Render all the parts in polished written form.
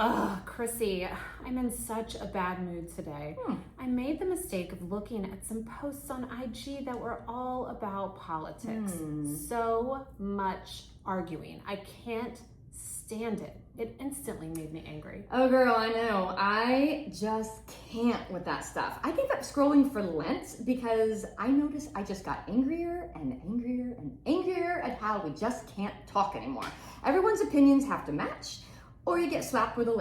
Ugh, Chrissy, I'm in such a bad mood today. I made the mistake of looking at some posts on IG that were all about politics. So much arguing. I can't stand it. It instantly made me angry. Oh girl, I know. I just can't with that stuff. I gave up scrolling for Lent because I noticed I just got angrier and angrier and angrier at how we just can't talk anymore. Everyone's opinions have to match, or you get slapped with a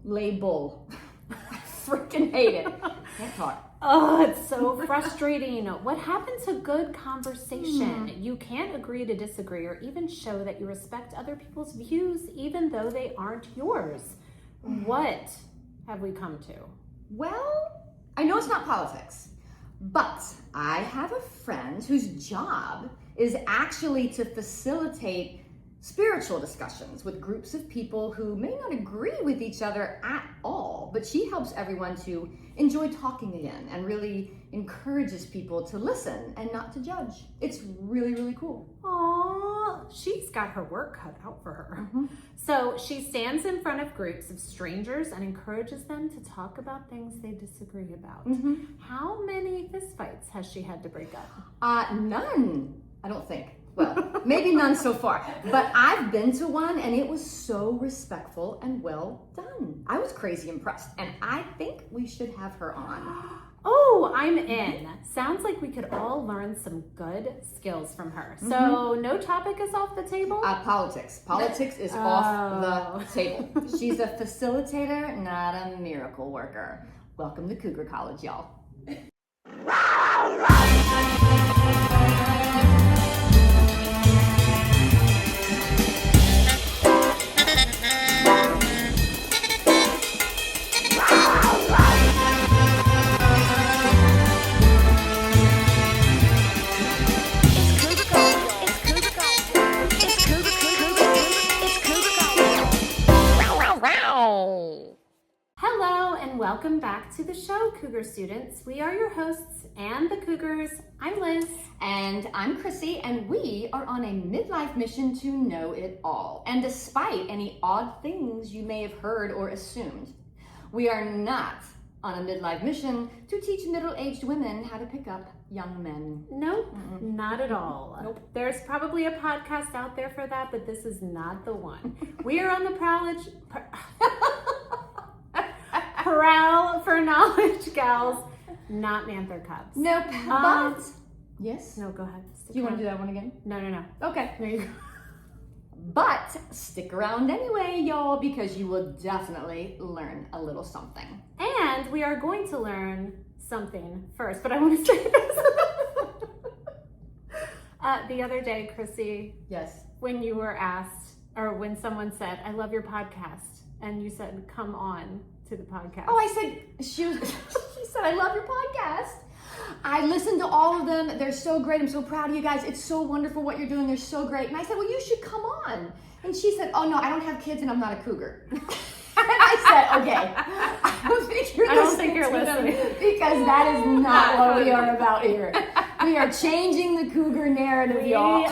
label. I freaking hate it. Can't talk. Oh, it's so frustrating. What happened to good conversation? You can't agree to disagree or even show that you respect other people's views even though they aren't yours. What have we come to? Well, I know it's not politics, but I have a friend whose job is actually to facilitate spiritual discussions with groups of people who may not agree with each other at all, but she helps everyone to enjoy talking again and really encourages people to listen and not to judge. It's really, really cool. Aw, she's got her work cut out for her. So she stands in front of groups of strangers and encourages them to talk about things they disagree about. How many fistfights has she had to break up? None, I don't think. Well, maybe none so far, but I've been to one and it was so respectful and well done. I was crazy impressed, and I think we should have her on. Oh, I'm in. Sounds like we could all learn some good skills from her. So no topic is off the table? Politics. Politics is off the table. She's a facilitator, not a miracle worker. Welcome to Cougar College, y'all. Welcome back to the show, Cougar students. We are your hosts and the Cougars. I'm Liz. And I'm Chrissy, and we are on a midlife mission to know it all. And despite any odd things you may have heard or assumed, we are not on a midlife mission to teach middle-aged women how to pick up young men. Nope, not at all. Nope. There's probably a podcast out there for that, but this is not the one. We are on the prowl for knowledge, gals, not Manther Cubs. Nope. But yes. No, go ahead. Do you want to do that one again? No. Okay. There you go. But stick around anyway, y'all, because you will definitely learn a little something. And we are going to learn something first, but I want to say this. The other day, Chrissy. Yes. When you were asked, or when someone said, "I love your podcast," and you said, "Come on to the podcast." Oh, I said, she said, "I love your podcast. I listened to all of them. They're so great. I'm so proud of you guys. It's so wonderful what you're doing. They're so great." And I said, "Well, you should come on." And she said, "Oh no, I don't have kids and I'm not a cougar." And I said, "Okay, I don't think you're listening because that is not what we are about here. We are changing the cougar narrative, y'all.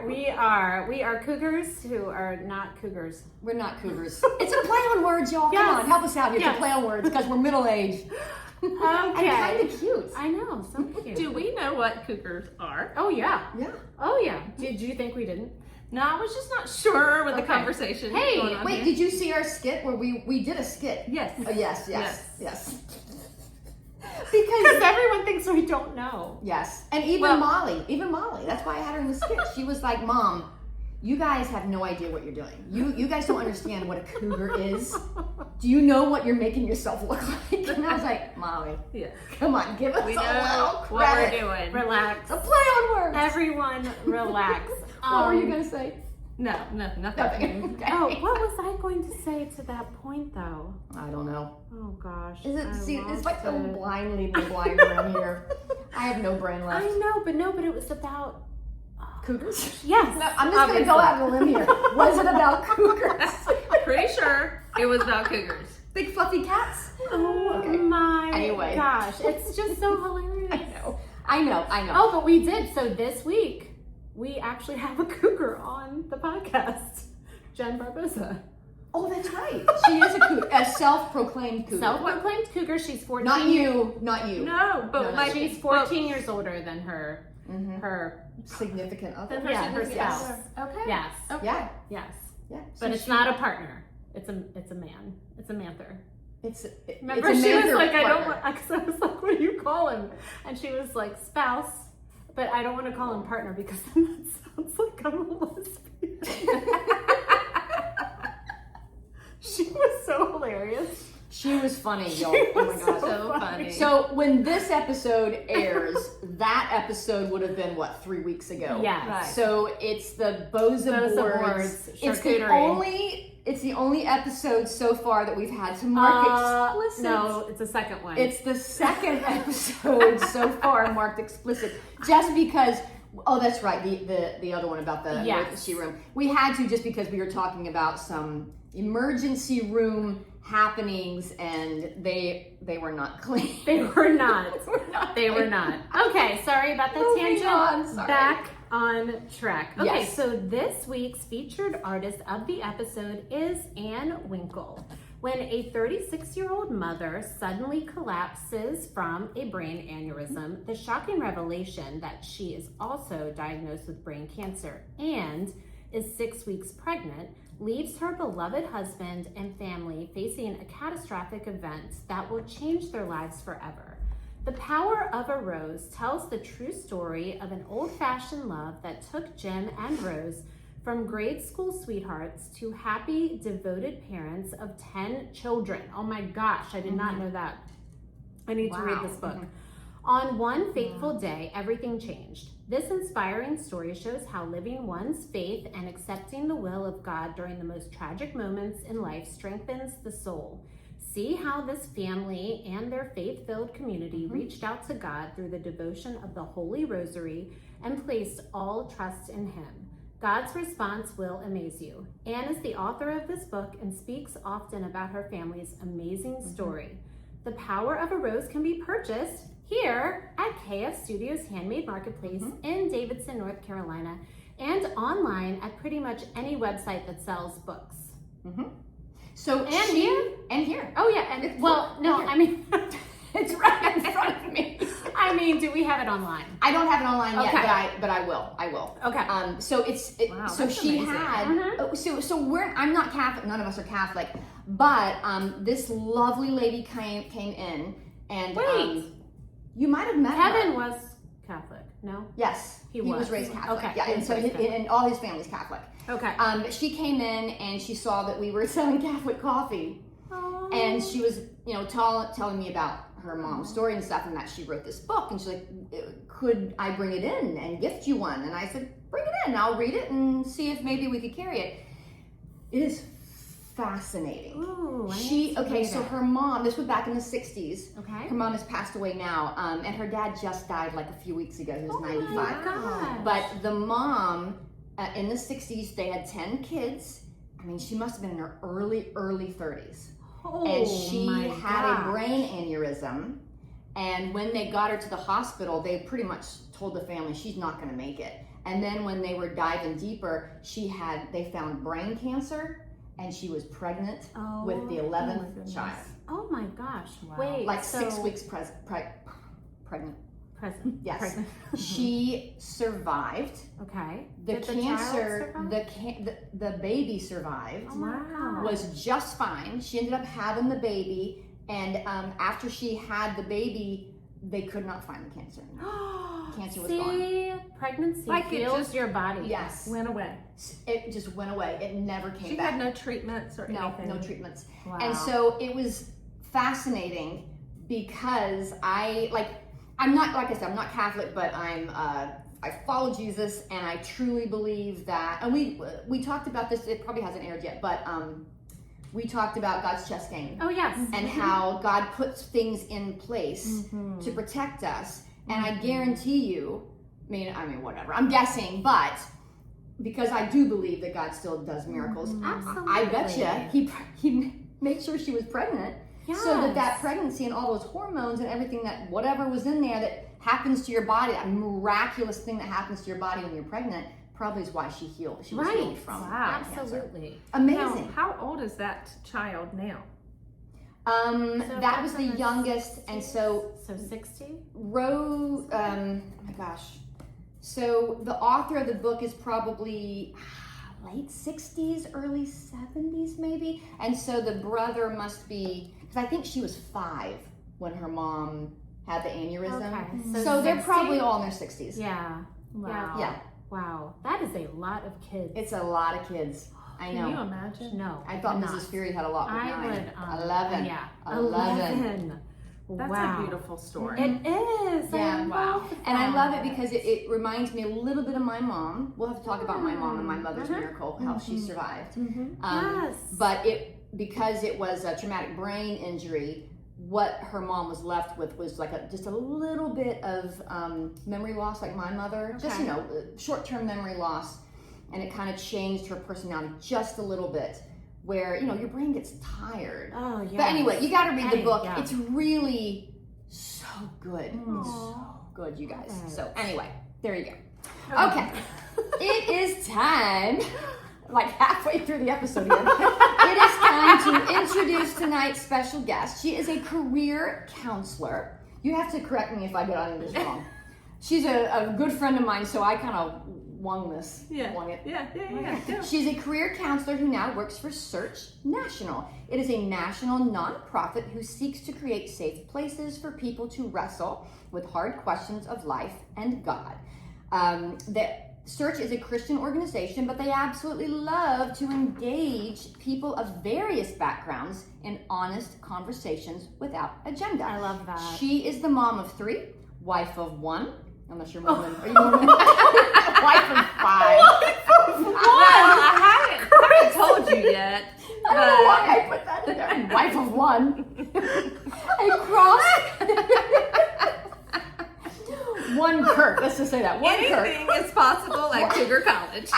We are cougars who are not cougars. We're not cougars. It's a play on words, y'all. Yes. Come on, help us out here. Yes. It's a play on words because we're middle-aged." Okay. And kind of cute. I know, so cute. Do we know what cougars are? Oh yeah. Yeah. Oh yeah. Did you think we didn't? No, I was just not sure with the conversation. Hey, going on Wait, here. did you see our skit where we did a skit? Yes. Yes. Because everyone thinks we don't know. Yes. And even Molly, that's why I had her in the skit. She was like, "Mom, you guys have no idea what you're doing. You guys don't understand what a cougar is. Do you know what you're making yourself look like?" And I was like, "Molly, come on, give us We a know little what credit." we're doing. Relax. A play on words. Everyone relax. What were you going to say? No, nothing. Nothing. Okay. Oh, what was I going to say to that point though? I don't know. Oh gosh. It's like so blind leading the blind around here. I have no brain left. I know, but it was about Cougars? Yes. No, I'm just going to go out on a limb here. Was it about cougars? Pretty sure it was about cougars. Big fluffy cats? Oh Okay. my Anyway. gosh. It's just so hilarious. I know. Oh, but we did. So this week, we actually have a cougar on the podcast. Jen Barbosa. Oh, that's right. right. She is a self-proclaimed cougar. Self-proclaimed cougar. She's 14. Not you. No, but No, She's 14 years older than her significant other. Then her spouse. spouse. Okay. Yes. Okay. Yeah. Yes. Yeah. But it's not a partner. It's a man. It's a manther. Remember, it's a she was manther like, I don't partner. want, because I was like, what do you call him? And she was like, spouse. But I don't want to call him partner because then that sounds like I'm a lesbian. She was so hilarious. She was funny, y'all. She Oh my was god. So funny. So when this episode airs, that episode would have been 3 weeks ago. Yes. Right. So it's the Boza Boards. Charcuterie. It's the only episode so far that we've had to mark explicit. No, it's the second one. It's the second episode so far marked explicit. Just because, oh, that's right, the other one about the emergency room. We had to just because we were talking about some emergency room happenings and they were not clean. They were not. They were not. Okay, sorry about the Moving tangent. on, sorry. Back on track. Okay, Yes. so this week's featured artist of the episode is Anne Winkle. When a 36-year-old mother suddenly collapses from a brain aneurysm, the shocking revelation that she is also diagnosed with brain cancer and is 6 weeks pregnant leaves her beloved husband and family facing a catastrophic event that will change their lives forever. The Power of a Rose tells the true story of an old-fashioned love that took Jim and Rose from grade school sweethearts to happy, devoted parents of 10 children. Oh my gosh, I did not know that. I need to read this book. On one fateful day, everything changed. This inspiring story shows how living one's faith and accepting the will of God during the most tragic moments in life strengthens the soul. See how this family and their faith-filled community reached out to God through the devotion of the Holy Rosary and placed all trust in Him. God's response will amaze you. Anne is the author of this book and speaks often about her family's amazing story. The Power of a Rose can be purchased here at KF Studios Handmade Marketplace in Davidson, North Carolina, and online at pretty much any website that sells books. So And here. Oh yeah, and It's I mean, it's right in front of me. I mean, do we have it online? I don't have it online yet, Okay. but I will. Okay. So Wow, so that's she amazing. had so I'm not Catholic, none of us are Catholic, but this lovely lady came in and Wait. you might have met Kevin her. was Catholic. No. He He was was. raised Catholic. Okay. Yeah, He and was so raised Catholic. and all his family's Catholic. Okay. But she came in and she saw that we were selling Catholic coffee. Oh. And she was, telling me about her mom's story and stuff, and that she wrote this book. And she's like, "Could I bring it in and gift you one?" And I said, "Bring it in. I'll read it and see if maybe we could carry it." It is fascinating. Ooh, I need to read So it. her mom. This was back in the '60s. Okay. Her mom has passed away now, and her dad just died like a few weeks ago. He was 95. Oh my gosh. But the mom, in the '60s, they had 10 kids. I mean, she must have been in her early 30s. Oh, And she my had a gosh. brain aneurysm. And when they got her to the hospital, they pretty much told the family she's not going to make it. And then when they were diving deeper, they found brain cancer, and she was pregnant with the 11th child. Oh my gosh. Wow. Wait. Like so 6 weeks pregnant. Present. Yes. Pregnant. She survived. Okay. The Did cancer, child survive? the baby survived. Oh my God. Was just fine. She ended up having the baby, and after she had the baby, they could not find the cancer. Cancer was gone. Pregnancy Like it heals just- your body. Yes, Went away. it just went away. It never came She back. had no treatments or anything. No treatments. Wow. And so it was fascinating because I'm not, like I said, I'm not Catholic, but I follow Jesus, and I truly believe that. And we talked about this. It probably hasn't aired yet, but we talked about God's chess game. Oh yes. And how God puts things in place to protect us. And I guarantee you, I mean, whatever. I'm guessing, but because I do believe that God still does miracles, I bet you he made sure she was pregnant. So that Yes. pregnancy and all those hormones and everything that whatever was in there that happens to your body, that miraculous thing that happens to your body when you're pregnant, probably is why she was Right. healed from Wow. cancer. Absolutely. Amazing. Now, how old is that child now? That was the in her youngest, 60s? and so So 60? Rose, oh my gosh. So the author of the book is probably late 60s, early 70s maybe. And so the brother must be, because I think she was 5 when her mom had the aneurysm. Okay. So they're 60? probably all in their 60s. Yeah. Wow. Yeah. Wow. That is a lot of kids. It's a lot of kids. I know. Can you imagine? No. I thought cannot. Mrs. Fury had a lot with I 9. would. 11. Yeah. 11. That's Wow. a beautiful story. It is. Yeah. I Wow. love And I love it that. because it reminds me a little bit of my mom. We'll have to talk about my mom and my mother's miracle, how she survived. Yes. But because it was a traumatic brain injury, what her mom was left with was like just a little bit of memory loss, like my mother. Just, Okay. short-term memory loss. And it kind of changed her personality just a little bit, where, your brain gets tired. Oh, yeah. But anyway, you got to read the book. Yeah. It's really so good. It's Aw. so good, you guys. Okay. So anyway, there you go. Okay. It is time, like halfway through the episode here, it is time to introduce tonight's special guest. She is a career counselor. You have to correct me if I get any of this wrong. She's a good friend of mine, so I kind of wung this. Yeah. Wung it. Yeah. She's a career counselor who now works for Search National. It is a national nonprofit who seeks to create safe places for people to wrestle with hard questions of life and God. Search is a Christian organization, but they absolutely love to engage people of various backgrounds in honest conversations without agenda. I love that. She is the mom of 3, wife of 1. Unless you're Mormon. Are you Mormon? Wife of 5. I haven't told you yet. I don't know why I put that in there. Wife of 1. A cross. 1 Kirk. Let's just say that. 1 Kirk. Anything is possible at Cougar College.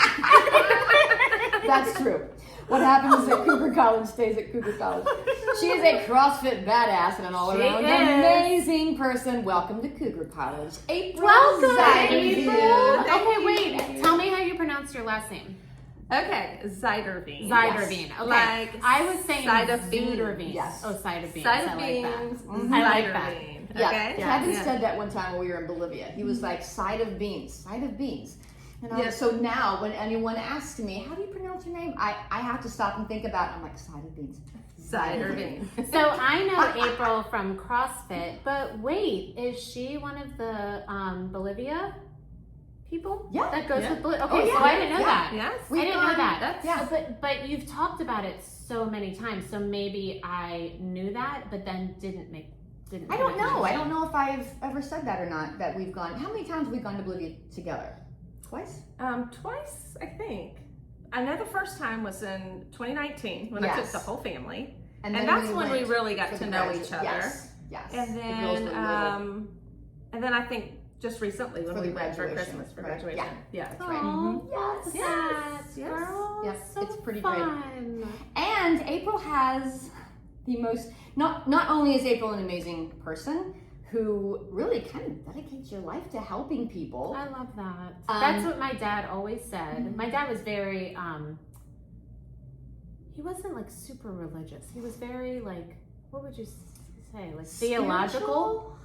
That's true. What happens at Cougar College stays at Cougar College. She is a CrossFit badass and an all-around She is. amazing person. Welcome to Cougar College, April. Welcome, Zuiderveen. April. Thank Okay, you. wait. Tell me how you pronounce your last name. Okay, Zuiderveen. Zuiderveen. Okay. Like I was saying side of beans. Zuiderveen. Yes. Oh, side of beans. Side I of like that. beans. I like that. Zuiderveen. Yeah, Okay. Kevin Yeah. said that one time when we were in Bolivia. He was like, side of beans, side of beans. And Yeah. so now when anyone asks me, how do you pronounce your name? I have to stop and think about it. I'm like, side of beans. Zuiderveen. So I know April from CrossFit, but wait, is she one of the Bolivia people? Yeah. That goes Yeah. with Bolivia? Oh, Okay, so yeah. I didn't know Yeah. that. Yes. I didn't know that. That's Yeah. But you've talked about it so many times, so maybe I knew that, but then didn't. I don't know. I don't know if I've ever said that or not, that we've gone. How many times have we gone to Bolivia together? Twice? Twice, I think. I know the first time was in 2019 when I took Yes. the whhole family. And And then that's when we went really got for to the know graduate- each other. Yes, yes. And The girls then, were little. and then I think just recently when For we the went for graduation, Christmas for right. graduation. Yeah. Yeah. That's right. Oh, Yes. Yes. Yes. girl. Yeah, So it's pretty great. fun. And April has the most, not only is April an amazing person who really kind of dedicates your life to helping people. I love that. That's what my dad always said. My dad was very, he wasn't like super religious. He was very like, what would you say? Like theological?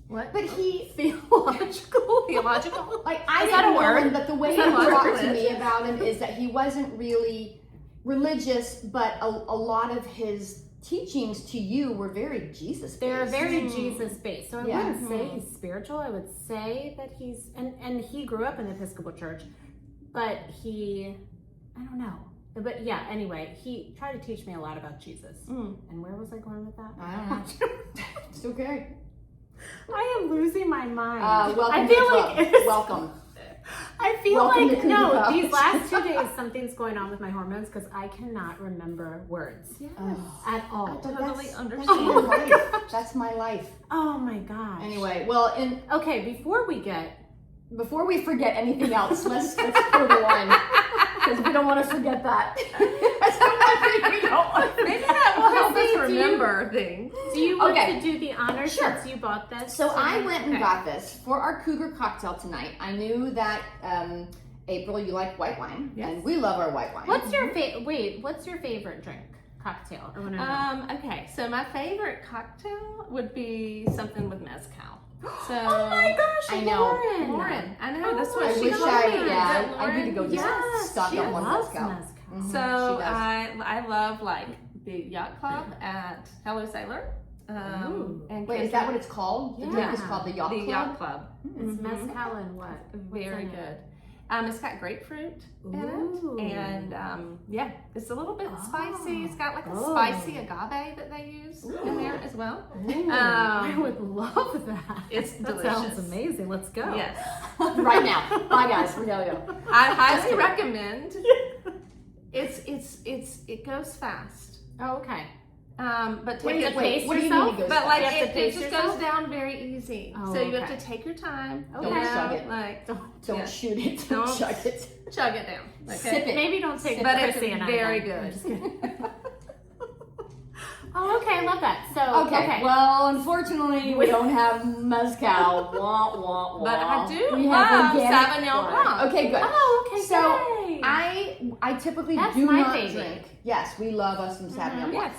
What? But he, Theological? Theological? like, I Is that didn't a know word? him, but the way Is he that a word? talked to me about him is that he wasn't really religious, but a lot of his teachings to you were very Jesus-based. They're very Jesus-based. So I Yeah. wouldn't say he's spiritual. I would say that he's, and he grew up in the Episcopal Church, but I don't know. But yeah, anyway, he tried to teach me a lot about Jesus. And where was I going with that? I don't know. It's okay. I am losing my mind. Welcome I to the feel club. like it's, Welcome. I feel Welcome like to Cougar no. College. These last 2 days, something's going on with my hormones because I cannot remember words at all. Totally That's understand. my life. That's my life. Oh my gosh. Anyway, well, Okay, before we forget anything else, let's go to the line because we don't want to forget that. Maybe that will help Chrissy, us do you- remember things. do you want Okay. to do the honor Sure. since you bought this? So I today? went and Okay. got this for our Cougar cocktail tonight. I knew that April, you like white wine, Yes. and we love our white wine. What's your what's your favorite drink? Cocktail? I want to know. Okay, so my favorite cocktail would be something with mezcal. So, Oh my gosh, I know. Lauren, I know, that's what I she wish told I, me. Is yeah, that I need to go Lauren? just Yes, stock she up on loves mezcal. mezcal. Mhm, So she does. I love like the yacht club at Hello Sailor. And Wait, is that what it's called? The drink is Yeah. called the Yacht the Club? yacht club? It's Mhm. mezcal and what? Very good. It's got grapefruit in Ooh. it, and yeah, it's a little bit spicy. It's got like a Oh. spicy agave that they use in there as well. I would love that. It's That delicious. sounds amazing. Let's go. Yes, Right now. Bye, guys. We gotta go. I highly recommend. It goes fast. Oh, okay. But Wait, take it. pace what do you mean yourself? it goes But like You have to it pace just yourself? goes down very easy. Oh, So you have okay. to take your time. Okay. Don't chug it. Like Don't Yeah. shoot it. Don't- Don't chug it. chug it down. Okay? Sip it. Maybe don't take But it's Chrissy and I very then. good. I'm just kidding. Oh, okay. I love that. So, Okay. Well, unfortunately, we don't have mezcal. Wah, wah, wah. But I do We have love organic Sauvignon wine. Blanc. Okay, good. Oh, okay. So, great. I typically That's do my not favorite. drink. Yes, we love us some Sauvignon Blanc. Yes.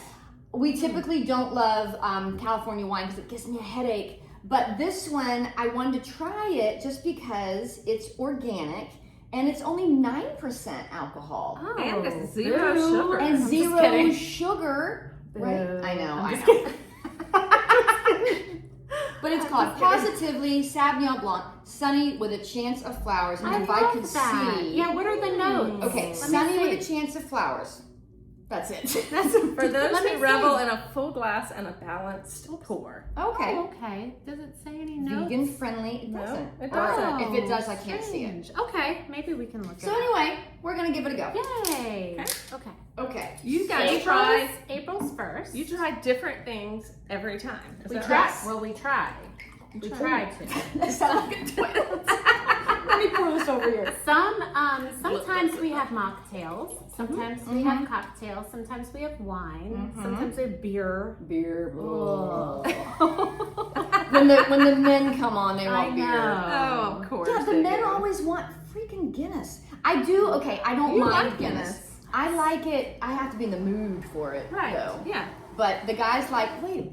We typically don't love California wine because it gives me a headache. But this one, I wanted to try it just because it's organic and it's only 9% alcohol. Oh, And it's zero boo. sugar. And I'm just zero kidding. sugar. Right? Boo. I know, I'm I just know. kidding. But it's called Positively Sauvignon Blanc, sunny with a chance of flowers. And I if love I could that. see. Yeah, what are the notes? Okay, Let me sunny with see. a chance of flowers. That's it. For those Let me who see. revel in a full glass and a balanced pour. Okay. Oh, okay. Does it say any notes? Vegan friendly. It No, doesn't. it Or doesn't. if it does, I can't see it. Strange. Okay, maybe we can look So at anyway, we're gonna give it a go. it. Yay. Okay. Okay. Okay. You guys try. April's first. You try different things every time. Is We that try. right? Well, we try. We try to. That sounds like a toilet. Let me pour this over here. Sometimes we have mocktails. Sometimes we have cocktails. Sometimes we have wine. Sometimes we have beer. Beer. Oh. when the men come on, they want I beer. know. Oh, of course. Yeah, the they men do. always want freaking Guinness. I do. Okay, I don't You mind like Guinness. Guinness. I like it. I have to be in the mood for it, Right. though. Yeah. But the guy's like, wait.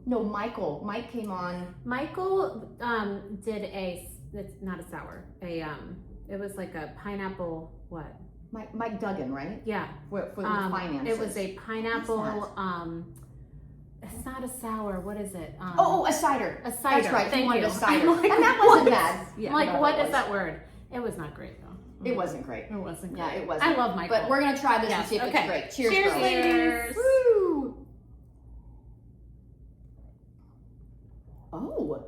No, Mike came on. Michael did it's not a sour. It was like a pineapple. What? Mike Duggan, right? Yeah. For the finances. It was a pineapple. What's It's not a sour. What is it? a cider. A cider. That's right. Thank he wanted you. a cider, I'm like, and that wasn't what? bad. Yeah. I'm like, whatever what it is was. that word? It was not great though. It wasn't great. It wasn't great. Yeah, it wasn't. I love Michael. But we're gonna try this and Yes, see if okay. it's great. Cheers, Cheers, girls. ladies. Cheers. Woo! Oh.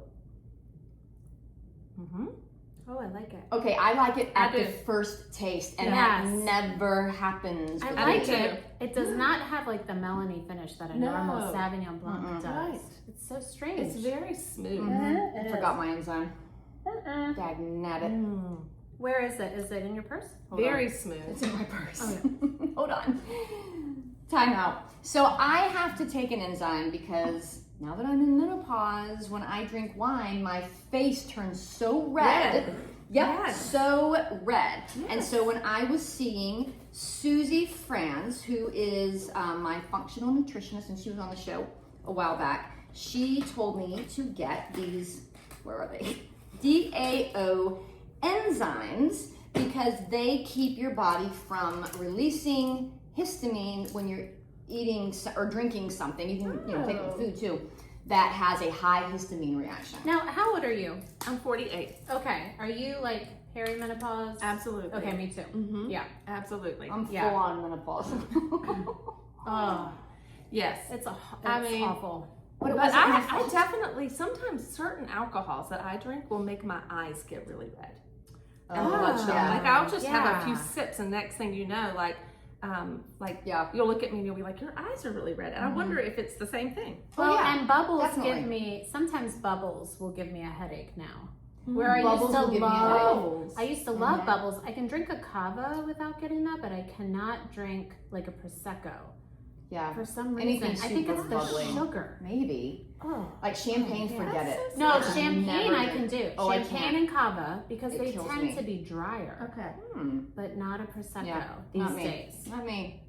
Oh, I like it. Okay, I like it at I the do. first taste, and Yes. that never happens. I with like me. it. It does not have like the melony finish that a No. normal Sauvignon Blanc does. Right. It's so strange. It's very smooth. I forgot my enzyme. Dag nabbit. Where is it? Is it in your purse? Hold on. Very smooth. It's in my purse. Oh, Hold on. Time out. So I have to take an enzyme because now that I'm in menopause, when I drink wine, my face turns so red. Red. Yep, Yes. so red. And Yes. so when I was seeing Susie Franz, who is my functional nutritionist, and she was on the show a while back, she told me to get these, where are they? DAO enzymes, because they keep your body from releasing histamine when you're eating or drinking something, you can take food too, that has a high histamine reaction. Now, how old are you? I'm 48. Okay. Are you like perimenopause? Absolutely. Okay, me too. Mm-hmm. Yeah. Absolutely. I'm Yeah. full on menopause. Oh, Yes. it's I mean, awful. But it But wasn't my I fault. definitely, sometimes certain alcohols that I drink will make my eyes get really red. And Oh, bloodshot. yeah. Like I'll just have a few Yeah. sips, and next thing you know, Yeah. you'll look at me and you'll be like, your eyes are really red. And I wonder if it's the same thing. Well, yeah, and bubbles definitely. give me, sometimes bubbles will give me a headache now. Where I Bubbles used to will give me a love, headache. I used to love bubbles. I can drink a cava without getting that, but I cannot drink like a Prosecco. Yeah. For some Anything reason. I think super it's the bubbly. sugar. Maybe. Oh. Like champagne, Yeah. forget it. No, I could champagne never I drink- can do. Oh, I Champagne can't. and cava because It they kills tend me. to be drier, Okay. but not a prosecco Yeah, these not me. days. Not me.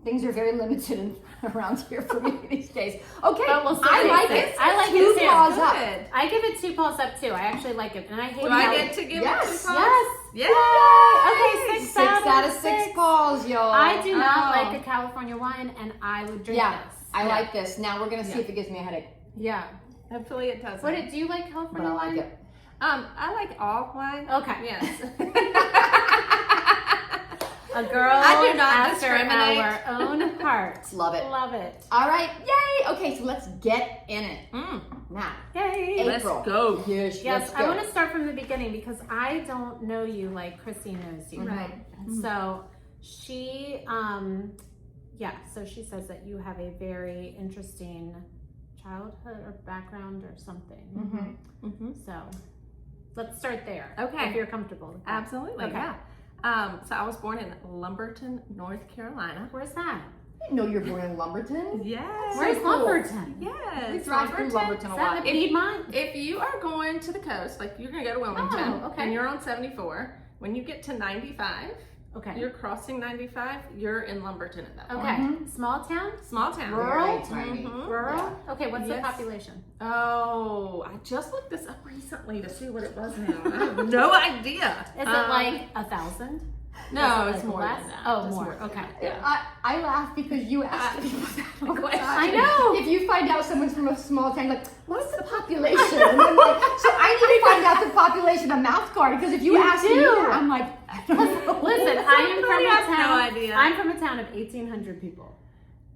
Things are very limited around here for me these days. Okay, But we'll still I taste like it. it. I like Two it too. paws up. Good. I give it 2 paws up too. I actually like it, and I hate Do it. I get to give Yes. it 2 paws? Yes. Yay! Okay, 6 out of 6 paws, y'all. I do not Oh. like a California wine, and I would drink Yeah, this. I like this. Now we're gonna see Yeah. if it gives me a headache, Yeah. Hopefully it doesn't. Do you like but California I like wine? it. I like all wine. Okay. Yes. A girl I do not after discriminate. our own heart. Love it. Love it. All right, yay! Okay, so let's get in it now. Yay. Let's April. go. Yes, Yes, let's I go. want to start from the beginning because I don't know you like Chrissy knows you. Right. So she, so she says that you have a very interesting childhood or background or something. So let's start there. Okay. If you're comfortable with that. Absolutely. Okay. Yeah. So I was born in Lumberton, North Carolina. Where's that? I didn't know you're born in Lumberton. Yes. Where's cool. Lumberton? Yes. We drive through Lumberton a Is that lot. in Piedmont? If you are going to the coast, like you're going to go to Wilmington, Oh, okay. and you're on 74, when you get to 95, Okay. you're crossing 95, you're in Lumberton at that point. Okay. Small town? Small town. Rural? Very tiny. Rural? Okay, what's the Yes. population? Oh, I just looked this up recently to see what it was now. I have no idea. Is it like 1,000? No, Is it it's like more less? than that. Oh, It's more. than Okay. that. Yeah. I laugh because you ask people that all the time. I know. If you find out someone's from a small town, like, what's the population? And I'm like, so I need to find out the population of Mouth Guard because if you ask me do. that, I'm like, I don't know. Listen, I am from Somebody a has no town. idea. I'm from a town of 1,800 people.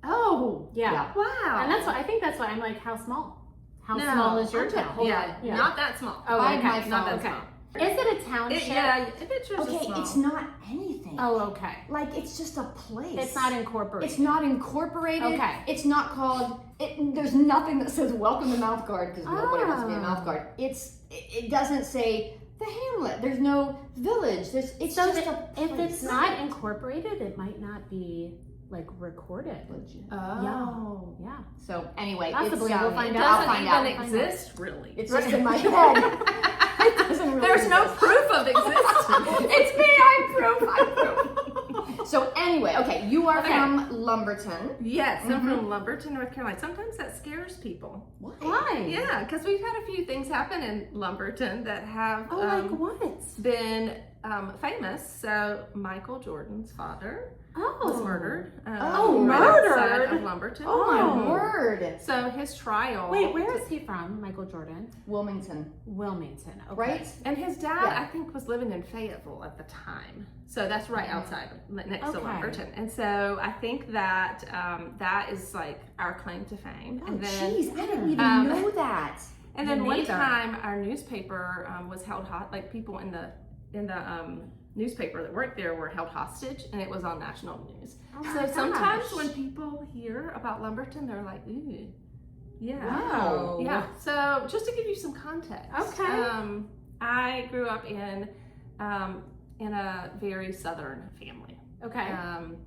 Oh, Yeah. Wow. And that's why I think that's why I'm like, how small? How No, small is your I'm town? hold Yeah, on. Yeah. not that small. Oh, By okay. my Not phone. that Okay. small. Is it a township? Yeah, pictures Okay, are small. it's not anything. Oh, okay. Like, it's just a place. It's not incorporated. It's not incorporated. Okay. It's not called. There's nothing that says "Welcome to Mouth Guard" because nobody wants to be a Mouth Guard. It doesn't say the hamlet. There's no village. It's so just that a place. if it's not incorporated, it might not be like recorded. Oh. Yeah. So anyway, Possibly. it's, We'll find It out. doesn't I'll find out. even exist, really. It's just in my head. It doesn't really There's no exist. proof of existence. It's me. I'm proof. So anyway, okay, you are from Lumberton. Yes, I'm from Lumberton, North Carolina. Sometimes that scares people. Why? Yeah, because we've had a few things happen in Lumberton that have Oh, like what? been famous. So Michael Jordan's father Oh. was murdered. Oh, right murdered? outside of Lumberton. Oh my Oh. word. So his trial. Wait, where is he from, Michael Jordan? Wilmington, Wilmington. Okay. right? And his dad, Yeah. I think, was living in Fayetteville at the time. So that's right outside, next to Okay. Lumberton. And so I think that that is like our claim to fame. Oh, and then, jeez, I didn't even um, know that. and then Me one neither. time, our newspaper was held hot. Like people in the newspaper that worked there were held hostage, and it was on national news. Oh So my sometimes gosh. when people hear about Lumberton, they're like, ooh, yeah. Wow. Yeah. So just to give you some context. Okay. I grew up in a very southern family. Okay.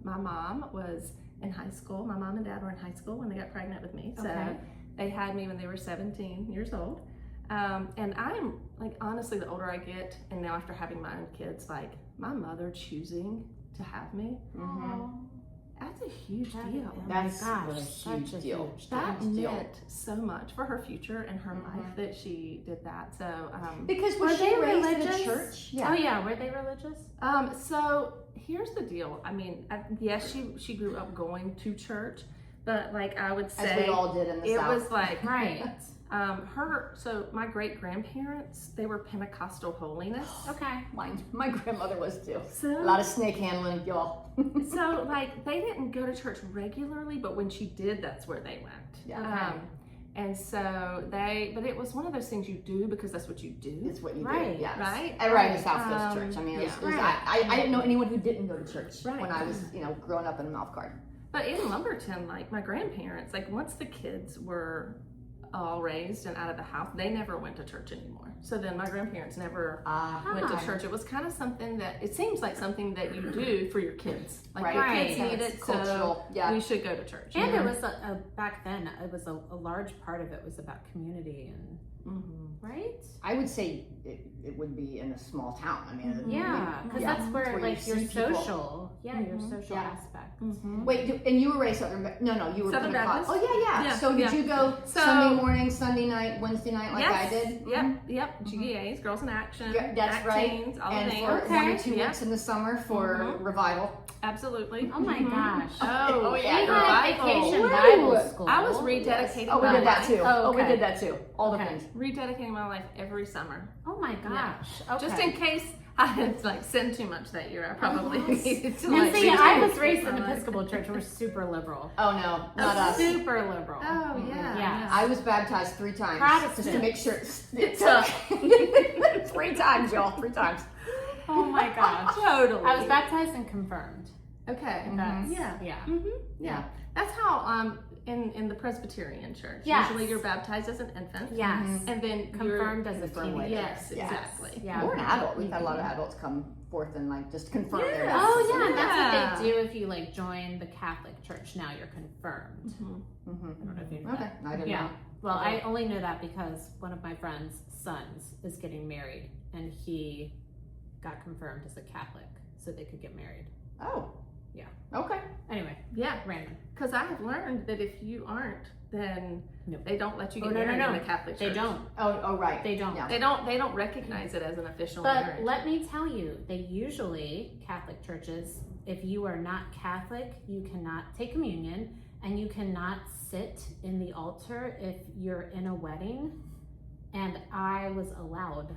My mom was in high school. My mom and dad were in high school when they got pregnant with me. So Okay. they had me when they were 17 years old. And I'm like, honestly, the older I get, and now after having my own kids, like my mother choosing to have me, Oh, that's a huge that- deal. oh That's my gosh, a huge such a deal. huge That Huge deal. meant so much for her future and her life that she did that. So, Because Were was she they raised in a religious? church? Oh yeah, were they religious? so here's the deal. I mean, yes, she grew up going to church, but like I would As say, we all did in the it South. was like Right. so my great grandparents, they were Pentecostal holiness. Okay. My grandmother was too. So A lot of snake handling, y'all. so like they didn't go to church regularly, but when she did, that's where they went. Yeah. Okay. And so but it was one of those things you do because that's what you do. It's what you Right. do. Yeah. Right? Everybody in the South goes to church. I mean, Right. I didn't know anyone who didn't go to church Right. when I was, growing up in Mouth Guard. But in Lumberton, like my grandparents, like once the kids were all raised and out of the house, they never went to church anymore. So then my grandparents never went to church. It was kind of something that, it seems like something that you do for your kids. Like your kids need it, so we should go to church. And it was, back then, it was a large part of it was about community and, right? I would say it would be in a small town. I mean, yeah, because that's where like your social, your social Yeah. aspect. Wait, and you were raised Southern? No, you were Southern Baptist. Oh yeah. So did you go Sunday morning, Sunday night, Wednesday night, like I did? Yep. GAs, Girls in Action. Yeah, that's Act right. Teens, all And the for things. 1 or 2 weeks in the summer for revival. Absolutely. Oh my gosh. Oh we yeah. had Revival. vacation Bible school. I was rededicating Oh, we my did that life. too. Oh, we okay. did that too. All the things. Rededicating my life every summer. Oh my gosh. Okay. Just in case I had like sinned too much that year, I probably needed to And like. see, I was rededicate raised in my an life. Episcopal church. We're super liberal. Oh no, not us. Super liberal. Oh yeah. Yeah. I was baptized 3 times. Protestant. Just to make sure. It's tough. 3 times, y'all. 3 times. Oh my gosh. Totally. I was baptized and confirmed. Okay. That's, Yeah. Yeah. Yeah. That's how in the Presbyterian church. Yes. Usually you're baptized as an infant. Yes. And then Confirmed as a confirmed teenager. Yes, Yes. exactly. Yeah. Or an adult. We've had a lot of adults come forth and like just confirm their Yes. Oh yeah, baptism. and that's what they do if you like join the Catholic Church. Now you're confirmed. I don't know if you know Okay, that. I didn't Yeah. know. Well, I only know that because one of my friend's sons is getting married, and he got confirmed as a Catholic, so they could get married. Oh. Yeah. Okay. Anyway, Yeah. random. Because I have learned that if you aren't, then No. they don't let you Oh, get no, married no. in the Catholic Church. They don't. Oh, right. They don't. Yeah. They don't recognize it as an official But marriage. let me tell you, they usually, Catholic churches, if you are not Catholic, you cannot take communion and you cannot sit in the altar if you're in a wedding. And I was allowed.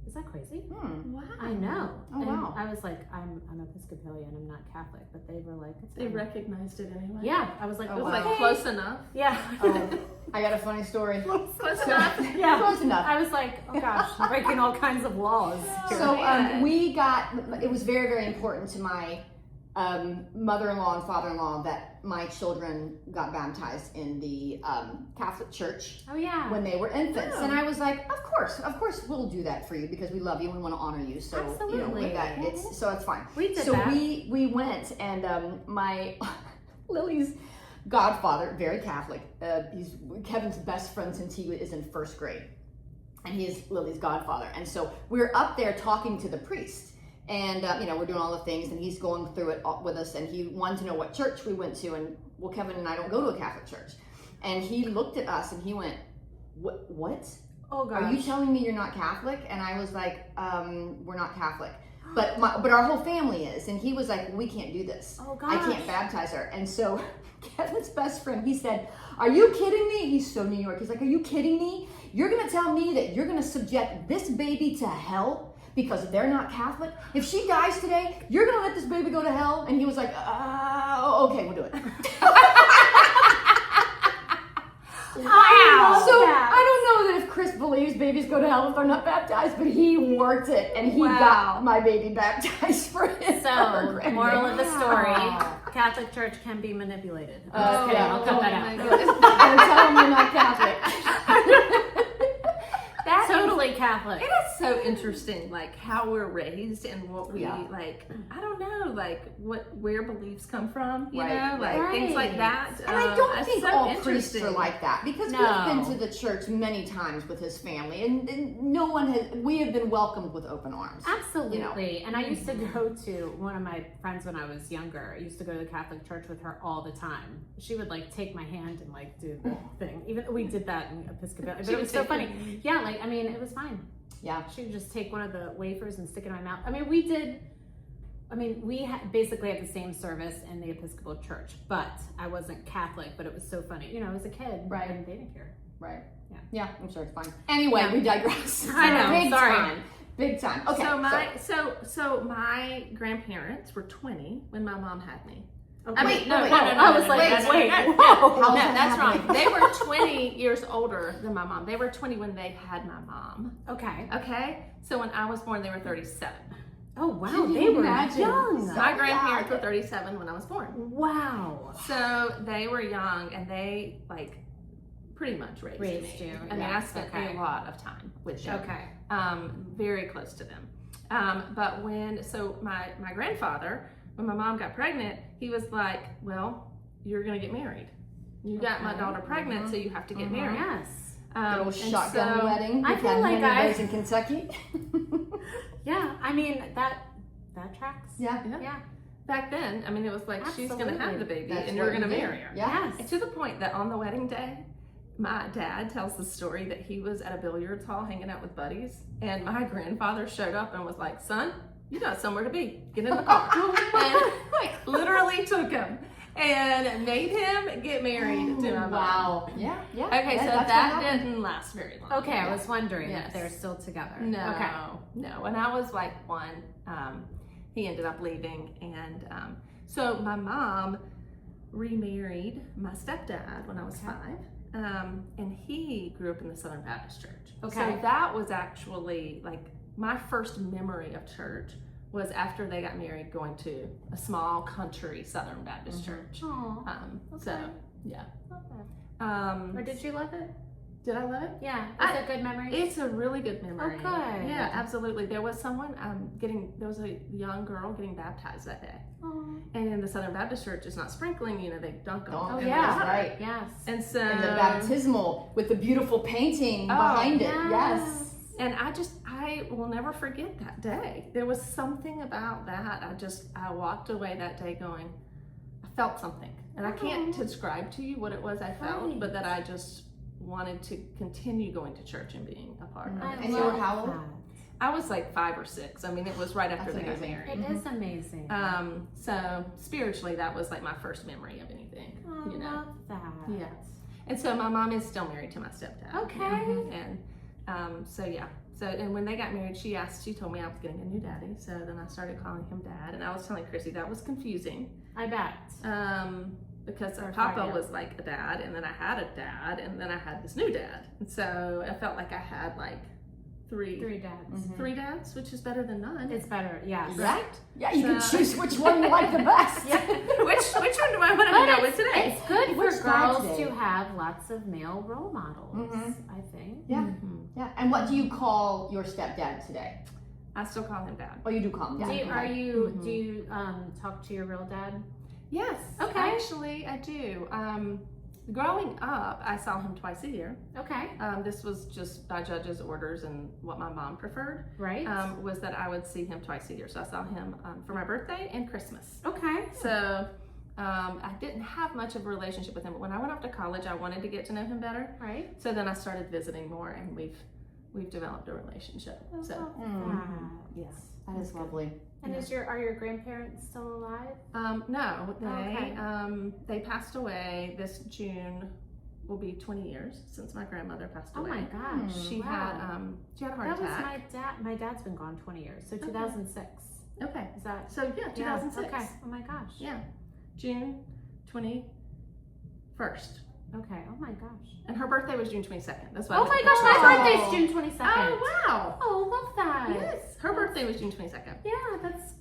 Is that crazy? Wow. I know. Oh, And wow. I was like, I'm Episcopalian, I'm not Catholic, but they were like, it's They fine. recognized it anyway. Yeah, I was like, Oh, It was wow. like close enough. Yeah. Oh, I got a funny story. Close enough. Yeah. Close enough. I was like, oh gosh, I'm breaking all kinds of laws. So Yeah. we got, it was very, very important to my mother-in-law and father-in-law that my children got baptized in the Catholic Church Oh yeah. when they were infants. Oh. And I was like, of course we'll do that for you because we love you and we want to honor you. So, you know, Absolutely. with that, so it's fine. We did so that. we went and my, Lily's godfather, very Catholic, he's Kevin's best friend since he is in 1st grade. And he is Lily's godfather. And so we're up there talking to the priest. And, you know, we're doing all the things, and he's going through it with us, and he wanted to know what church we went to, and, well, Kevin and I don't go to a Catholic church. And he looked at us, and he went, what? Oh gosh. Are you telling me you're not Catholic? And I was like, we're not Catholic. But our whole family is. And he was like, we can't do this. Oh I gosh. can't baptize her. And so Kevin's best friend, he said, are you kidding me? He's so New York. He's like, are you kidding me? You're going to tell me that you're going to subject this baby to hell because they're not Catholic? If she dies today, you're going to let this baby go to hell? And he was like, okay, we'll do it. Wow. So I don't know that if Chris believes babies go to hell if they're not baptized, but he worked it and he got my baby baptized for his So, moral of the story, Wow. Catholic Church can be manipulated. I'm just kidding, yeah. I'll cut that my out. goodness. Don't tell him you're not Catholic. That is- Totally Catholic. It is so interesting, like how we're raised and what we Yeah. like. I don't know, like where beliefs come from. You Right, know, like right. things like that. And I don't it's think so all priests interesting. are like that because No. we've been to the church many times with his family and no one has, we have been welcomed with open arms. Absolutely. And I used to go to one of my friends when I was younger. I used to go to the Catholic Church with her all the time. She would like take my hand and like do the thing. Even we did that in Episcopal. But She it would was so take funny. Yeah, like I mean, it was fine. Yeah. She would just take one of the wafers and stick it in my mouth. I mean, we basically had the same service in the Episcopal Church, but I wasn't Catholic. But it was so funny. You know, I was a kid, Right. And they didn't care. Right. Yeah. Yeah, I'm sure it's fine. Anyway, Yeah. we digress. I know, Big sorry. time. Big time. Okay. So my grandparents were 20 when my mom had me. Okay. I mean, Wait, no, wait, no, no, no, I no, was no, like, no, no, wait, no, no. whoa. How's No, that that's happening? wrong. They were 20 years older than my mom. They were 20 when they had my mom. Okay. Okay? So when I was born, they were 37. Oh wow, Can they you were imagine? young. My grandparents were 37 when I was born. Wow. So they were young and they like pretty much raised Raised me. you, I mean, I yes, spent okay. a lot of time with them. Okay. Very close to them. But my grandfather, when my mom got pregnant, he was like, well, you're going to get married. You got my daughter pregnant, so you have to get married. Yes. Little shotgun wedding. I feel like I in Kentucky. Yeah, I mean that tracks. Yeah. Back then, I mean, it was like, she's going to have the baby and you're going to marry her. Yes. And to the point that on the wedding day, my dad tells the story that he was at a billiards hall hanging out with buddies, and my grandfather showed up and was like, son, you got somewhere to be. Get in the car. And like, literally took him and made him get married to my mom. Wow. Yeah. Okay, so that didn't last very long. Okay, I was wondering Yes. if they're still together. No, Okay. no. When I was like 1, he ended up leaving, and so my mom remarried my stepdad when I was 5, and he grew up in the Southern Baptist Church. Okay. So that was actually like my first memory of church was after they got married, going to a small country Southern Baptist church. Oh. So yeah. Or did you love it? Did I love it? Yeah. Is it a good memory? It's a really good memory. Oh, good. Yeah, absolutely. There was someone there was a young girl getting baptized that day. Oh. And in the Southern Baptist Church, it's not sprinkling, they dunk them. Oh, in yeah. water. Right. Yes. And so And the baptismal with the beautiful painting behind it. Yes. And I will never forget that day. There was something about that. I walked away that day going, I felt something. And I can't describe to you what it was I felt, but that I just wanted to continue going to church and being a part of it. And you were how old? I was like 5 or 6. I mean, it was right after That's they got amazing. married. It is amazing. So spiritually, that was like my first memory of anything. I love that. Yes. And so my mom is still married to my stepdad. Okay. And so yeah. So and when they got married, she told me I was getting a new daddy. So then I started calling him Dad, and I was telling Chrissy that was confusing. I bet. Because Or Papa Friday. was like a dad, and then I had a dad, and then I had this new dad. And so I felt like I had like three dads. three dads, which is better than none. It's better. Yes. Right? Yeah, you can choose which one you like the best. Which one do I want to go with today? It's good Which for dad girls today? to have lots of male role models, I think. Yeah. Yeah. And what do you call your stepdad today? I still call him Dad. Oh, you do call him dad. Do you talk to your real dad? Yes. Okay. Actually, I do. Growing up, I saw him twice a year. Okay. This was just by judge's orders, and what my mom preferred Right. was that I would see him twice a year. So I saw him for my birthday and Christmas. Okay. So I didn't have much of a relationship with him, but when I went off to college, I wanted to get to know him better. Right. So then I started visiting more, and we've developed a relationship. So yes. That is lovely. And are your grandparents still alive? No, Okay. they passed away this June. Will be 20 years since my grandmother passed Oh away. my gosh. She had a heart That was attack. my dad. My dad's been gone 20 years. So 2006. Okay. Is that? So yeah, 2006. Okay. Oh my gosh. Yeah, June 21st. Okay. Oh my gosh. And her birthday was June 22nd. That's why. Oh my gosh, my birthday's June 22nd. Oh wow. Oh, love that. Yes, her birthday was June 22nd. Yeah, that's.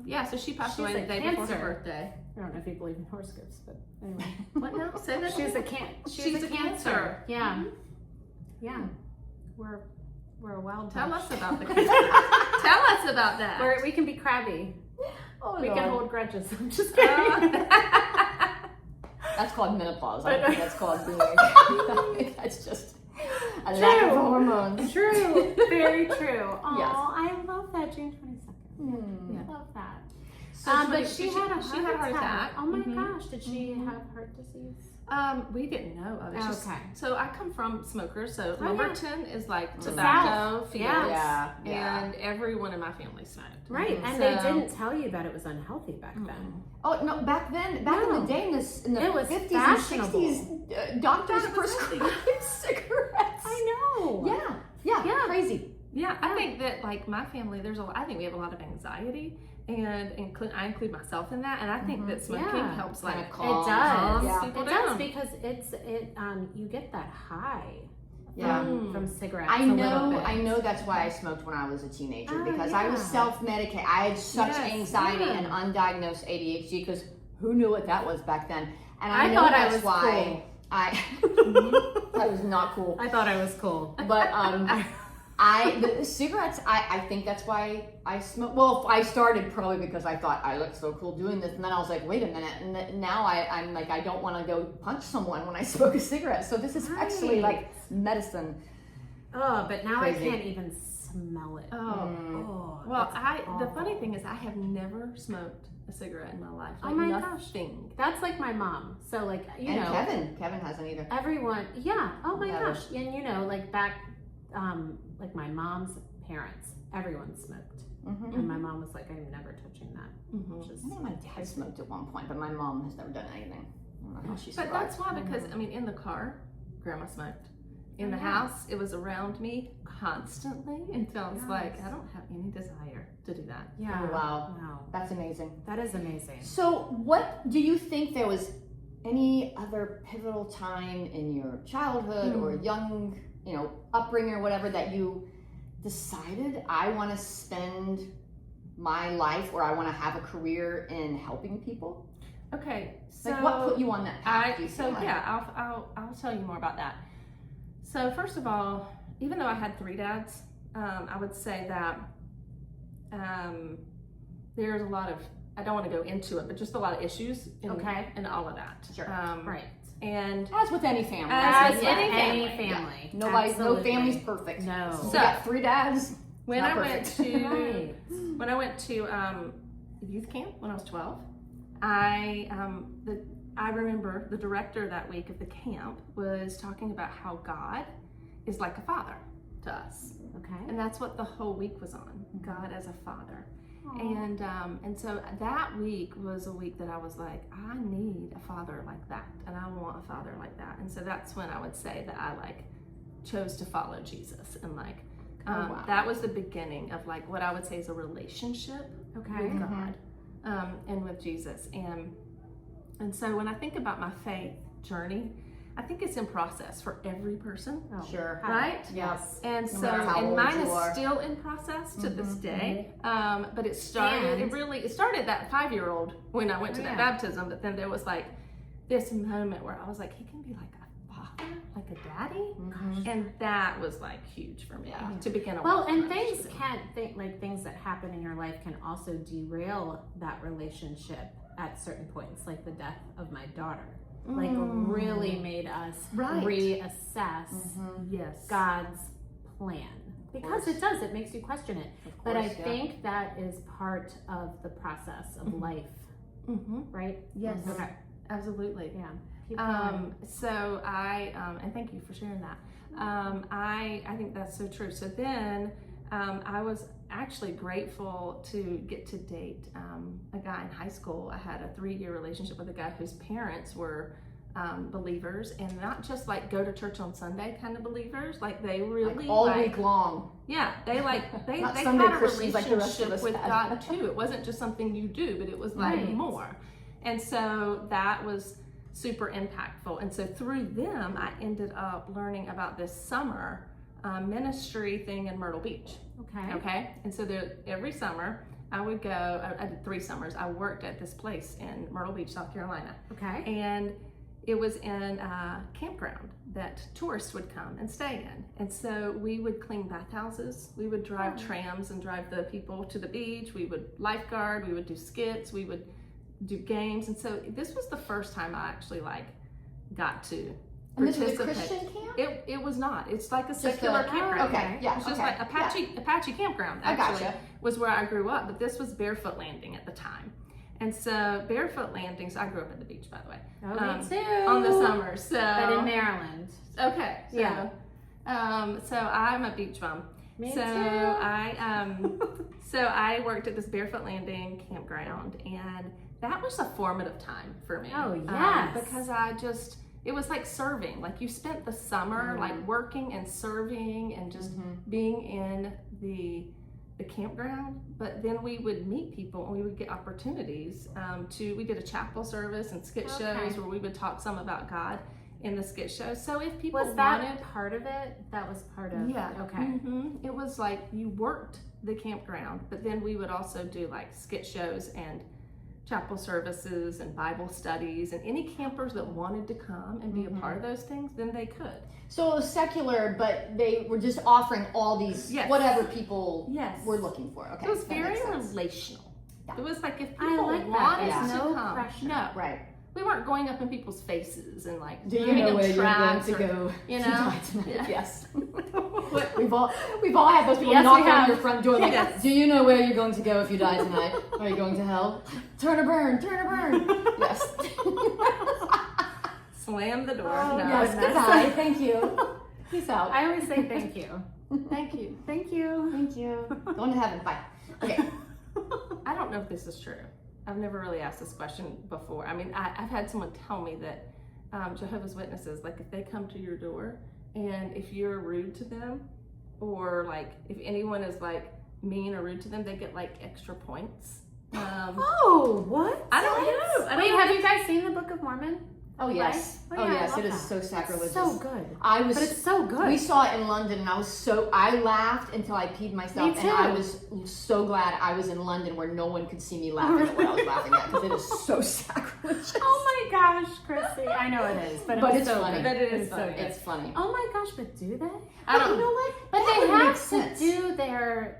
Yeah, so she passed She's away a the day before Cancer. her birthday. I don't know if you believe in horoscopes, but anyway. What now? Say that. She's again. a She's a cancer. Yeah. Mhm. Yeah. We're a wild Tell bunch. us about the. Tell us about that. We can be crabby. Oh, We Lord. can hold grudges. I'm just kidding. That's called menopause. I think that's called being. That's just a lack of hormones. True. Very true. Oh, Yes. I love that June 22nd. Yeah. I love that. So But she had a heart attack. Oh my Mhm. gosh. Did she have heart disease? We didn't know of it. It's just- Okay. So I come from smokers. So Oh, yeah. Lumberton is like South. tobacco fields. Yeah. And everyone in my family smoked. Right. And So- they didn't tell you that it was unhealthy back then. Oh no! Back in the day, in the It was 50s fashionable. and 60s, doctors That was prescribed cigarettes. I know. Yeah, crazy. Yeah, I think that like my family, I think we have a lot of anxiety, and I include myself in that, and I think that smoking Yeah. helps Kind like of It calm. does. Yeah. people It does down. because you get that high Yeah. from cigarettes. I a little know. bit. I know that's why I smoked when I was a teenager Oh, because I was yeah. self-medicated. I had such Yes, anxiety yeah. and undiagnosed ADHD because who knew what that was back then? And I know thought I that's was why That was not cool. I thought I was cool. But the cigarettes, I think that's why I smoke. Well, I started probably because I thought I looked so cool doing this, and then I was like, wait a minute, and now I'm like, I don't want to go punch someone when I smoke a cigarette. So this is actually like medicine. Oh, but now Crazy. I can't even smell it. Oh, well, the funny thing is I have never smoked a cigarette in my life. Like, oh my nothing. gosh, that's like my mom. So like you know, Kevin hasn't either. everyone, yeah. Oh my Never. gosh, and you know, like back, like my mom's parents, everyone smoked, and my mom was like, I'm never touching that. I think my dad smoked at one point, but my mom has never done anything. I don't know how she But survived. that's why, because I mean, in the car, Grandma smoked. In the house, it was around me constantly until I was like, I don't have any desire to do that. Yeah. Oh, wow. No, That's amazing. that is amazing. So what do you think there was any other pivotal time in your childhood or young, upbringing or whatever that you decided I want to spend my life or I want to have a career in helping people? Okay, so Like what put you on that path? do you feel like? I'll tell you more about that. So first of all, even though I had 3 dads, I would say that there's a lot of, I don't want to go into it, but just a lot of issues in all of that. Sure. Right. And As with any family. As with with any family. family. No Absolutely. family's perfect. No. So we So- got 3 dads. when not I went perfect. to Right. when I went to youth camp when I was 12, I remember the director that week of the camp was talking about how God is like a father to us, Okay. and that's what the whole week was on, God as a father. And so that week was a week that I was like, I need a father like that, and I want a father like that. And so that's when I would say that I like chose to follow Jesus, and like wow. that was the beginning of like what I would say is a relationship Okay. with God and with Jesus. And so when I think about my faith journey, I think it's in process for every person. Oh, Sure. Right? Yes. And No so, matter how and old mine you is are. still in process to this day. But it started, And- it started that 5-year-old when I went to that Yeah. baptism, but then there was like this moment where I was like, he can be like a father, like a daddy. And that was like huge for me to begin a Well, walk and in things relationship. things that happen in your life can also derail that relationship at certain points, like the death of my daughter. Like really made us Right. reassess Yes. God's plan. Because it does, it makes you question it. But I course, yeah. think that is part of the process of life, right? Yes. Okay. Absolutely. Yeah. Keep going. So I, and thank you for sharing that. I think that's so true. So then I was actually grateful to get to date a guy in high school. I had a 3-year relationship with a guy whose parents were believers, and not just like go to church on Sunday kind of believers. Like they really Like all week long. Yeah, they they Not they Sunday had a Christians like the rest of relationship us with had. God too. It wasn't just something you do, but it was like Right. more. And so that was super impactful. And so through them, I ended up learning about this summer ministry thing in Myrtle Beach. Okay. Okay, and so every summer I would go. I did 3 summers. I worked at this place in Myrtle Beach, South Carolina, Okay. and it was in a campground that tourists would come and stay in. And so we would clean bathhouses, we would drive trams and drive the people to the beach, we would lifeguard, we would do skits, we would do games. And so this was the first time I actually like got to And this participate. is a Christian camp? It was not. It's like a Just secular a- campground. okay, yeah, It's just okay, like Apache campground I actually gotcha. was where I grew up, but this was Barefoot Landing at the time. And so Barefoot Landing, so I grew up at the beach, by the way. Oh, me too. On the summer, so. But in Maryland. Okay. So, Yeah. So I'm a beach bum. Me so too. I worked at this Barefoot Landing campground, and that was a formative time for me. Oh, yes. Because it was like serving. Like you spent the summer like working and serving and just being in the campground, but then we would meet people and we would get opportunities we did a chapel service and skit shows where we would talk some about God in the skit shows. So if people Was that wanted, part of it? That was part of yeah, Okay. it was like you worked the campground, but then we would also do like skit shows and chapel services and Bible studies, and any campers that wanted to come and be a part of those things, then they could. So it was secular, but they were just offering all these whatever people were looking for. Okay, it was very relational. Yeah. It was like if I people like wanted that. to No come, pressure. no, Right. we weren't going up in people's faces and like Do you giving know them where you're going tracts to or, go? You to know, die tonight? Yeah. Yes. we've all had those people Yes, knock we on have. your front door. Like, Yes. do you know where you're going to go if you die tonight? Are you going to hell? Turn or burn. Turn or burn. Yes. slam the door. Oh, no, Yes. goodness. Goodbye. Thank you. Peace out. I always say thank you. thank you. Thank you. Thank you. Going to heaven. Bye. Okay. I don't know if this is true. I've never really asked this question before. I mean, I've had someone tell me that Jehovah's Witnesses, like if they come to your door and if you're rude to them, or like if anyone is like mean or rude to them, they get like extra points. Oh, what? I don't know. I don't Wait, know. have you guys seen the Book of Mormon? Oh yes. Right? Oh yeah, I yes. love It is that. so sacrilegious. It's so good. I was. But it's so good. We saw it in London, and I laughed until I peed myself, Me and I too. was so glad I was in London where no one could see me laughing at what I was laughing at, because it is so sacrilegious. Oh my gosh, Chrissy. I know it is, but But it's so funny. good. But it is It's so funny. good. It's funny. Oh my gosh, but do they? I don't You know what? But That they would make have to sense. do their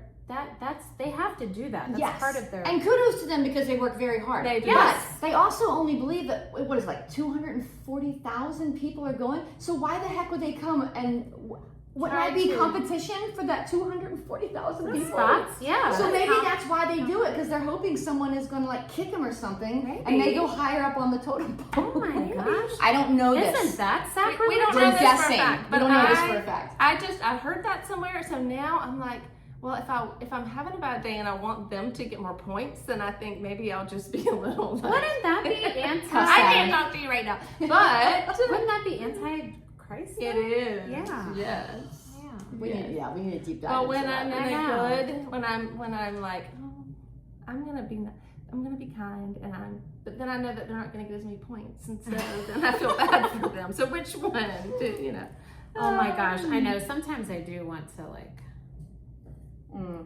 they have to do that. That's Yes. part of their And kudos to them because they work very hard. They do. Yes. But they also only believe that, what is it, like 240,000 people are going? So why the heck would they come, and wouldn't Try that be to- competition for that 240,000 people? spots. Yeah. So maybe how- that's why they do it, because they're hoping someone is going to like kick them or something, Maybe. and they go higher up on the totem pole. Oh my gosh. I don't know Isn't this. that sacrilegious? We don't We're know this for a guessing. fact, We but don't know this for a fact. I heard that somewhere, so now I'm like, well, if I'm having a bad day and I want them to get more points, then I think maybe I'll just be a little. Like, Wouldn't that be anti? Cuss I at can't him. talk to you right now, but Wouldn't that be anti-Christ? it is. Yeah. Yes. Yeah. We need a deep dive. But into when that. I'm in I a know. good, when I'm like, oh, I'm gonna be kind, but then I know that they're not gonna get as many points, and so then I feel bad for them. So which one, you know? Oh my gosh, I know. Sometimes I do want to like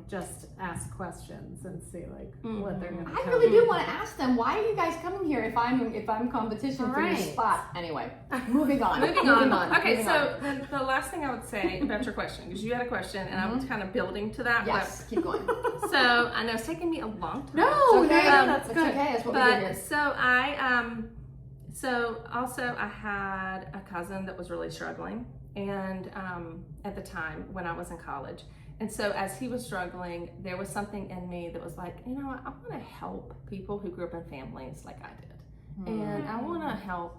just ask questions and see like what they're gonna. I tell really me. do want to ask them, why are you guys coming here if I'm competition for your Right. spot? Anyway, moving on. Moving on. Okay, moving so on. then the last thing I would say about your question, because you had a question and I was kind of building to that. Yes, keep going. But, so I know it's taking me a long time. No, It's okay. that's It's good. okay. That's what we do But here. so also I had a cousin that was really struggling, and at the time when I was in college. And so as he was struggling, there was something in me that was like, you know what, I want to help people who grew up in families like I did. And I want to help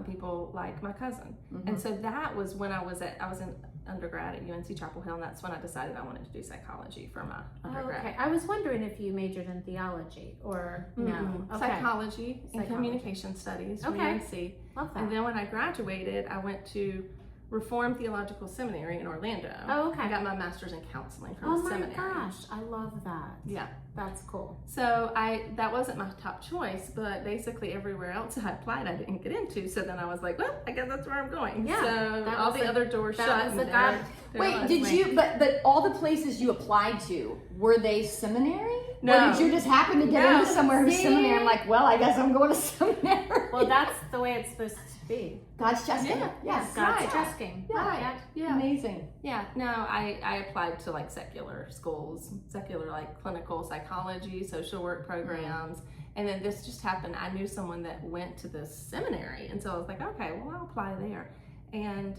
people like my cousin. And so that was when I was in undergrad at UNC Chapel Hill, and that's when I decided I wanted to do psychology for my undergrad. Okay, I was wondering if you majored in theology or no. Mm-mm. Okay. Psychology and Psychology. communication studies from Okay. UNC. Love that. And then when I graduated, I went to Reformed Theological Seminary in Orlando. Oh, okay. I got my master's in counseling from Oh the my seminary. gosh, I love that. Yeah. That's cool. So that wasn't my top choice, but basically everywhere else I applied I didn't get into. So then I was like, well, I guess that's where I'm going. Yeah, So that all was the a- other doors that shut. was and a God- there Wait, was. did you? But all the places you applied to, were they seminary? No. Or did you just happen to get No. into somewhere who's See? seminary? I'm like, well, I guess I'm going to seminary. Well, that's the way it's supposed to be. God's testing. Yeah. Yes. God's right. trusting. Yeah. Yeah. Amazing. Yeah, no, I applied to like secular schools, secular like clinical psychology, social work programs. And then this just happened. I knew someone that went to this seminary. And so I was like, okay, well, I'll apply there. And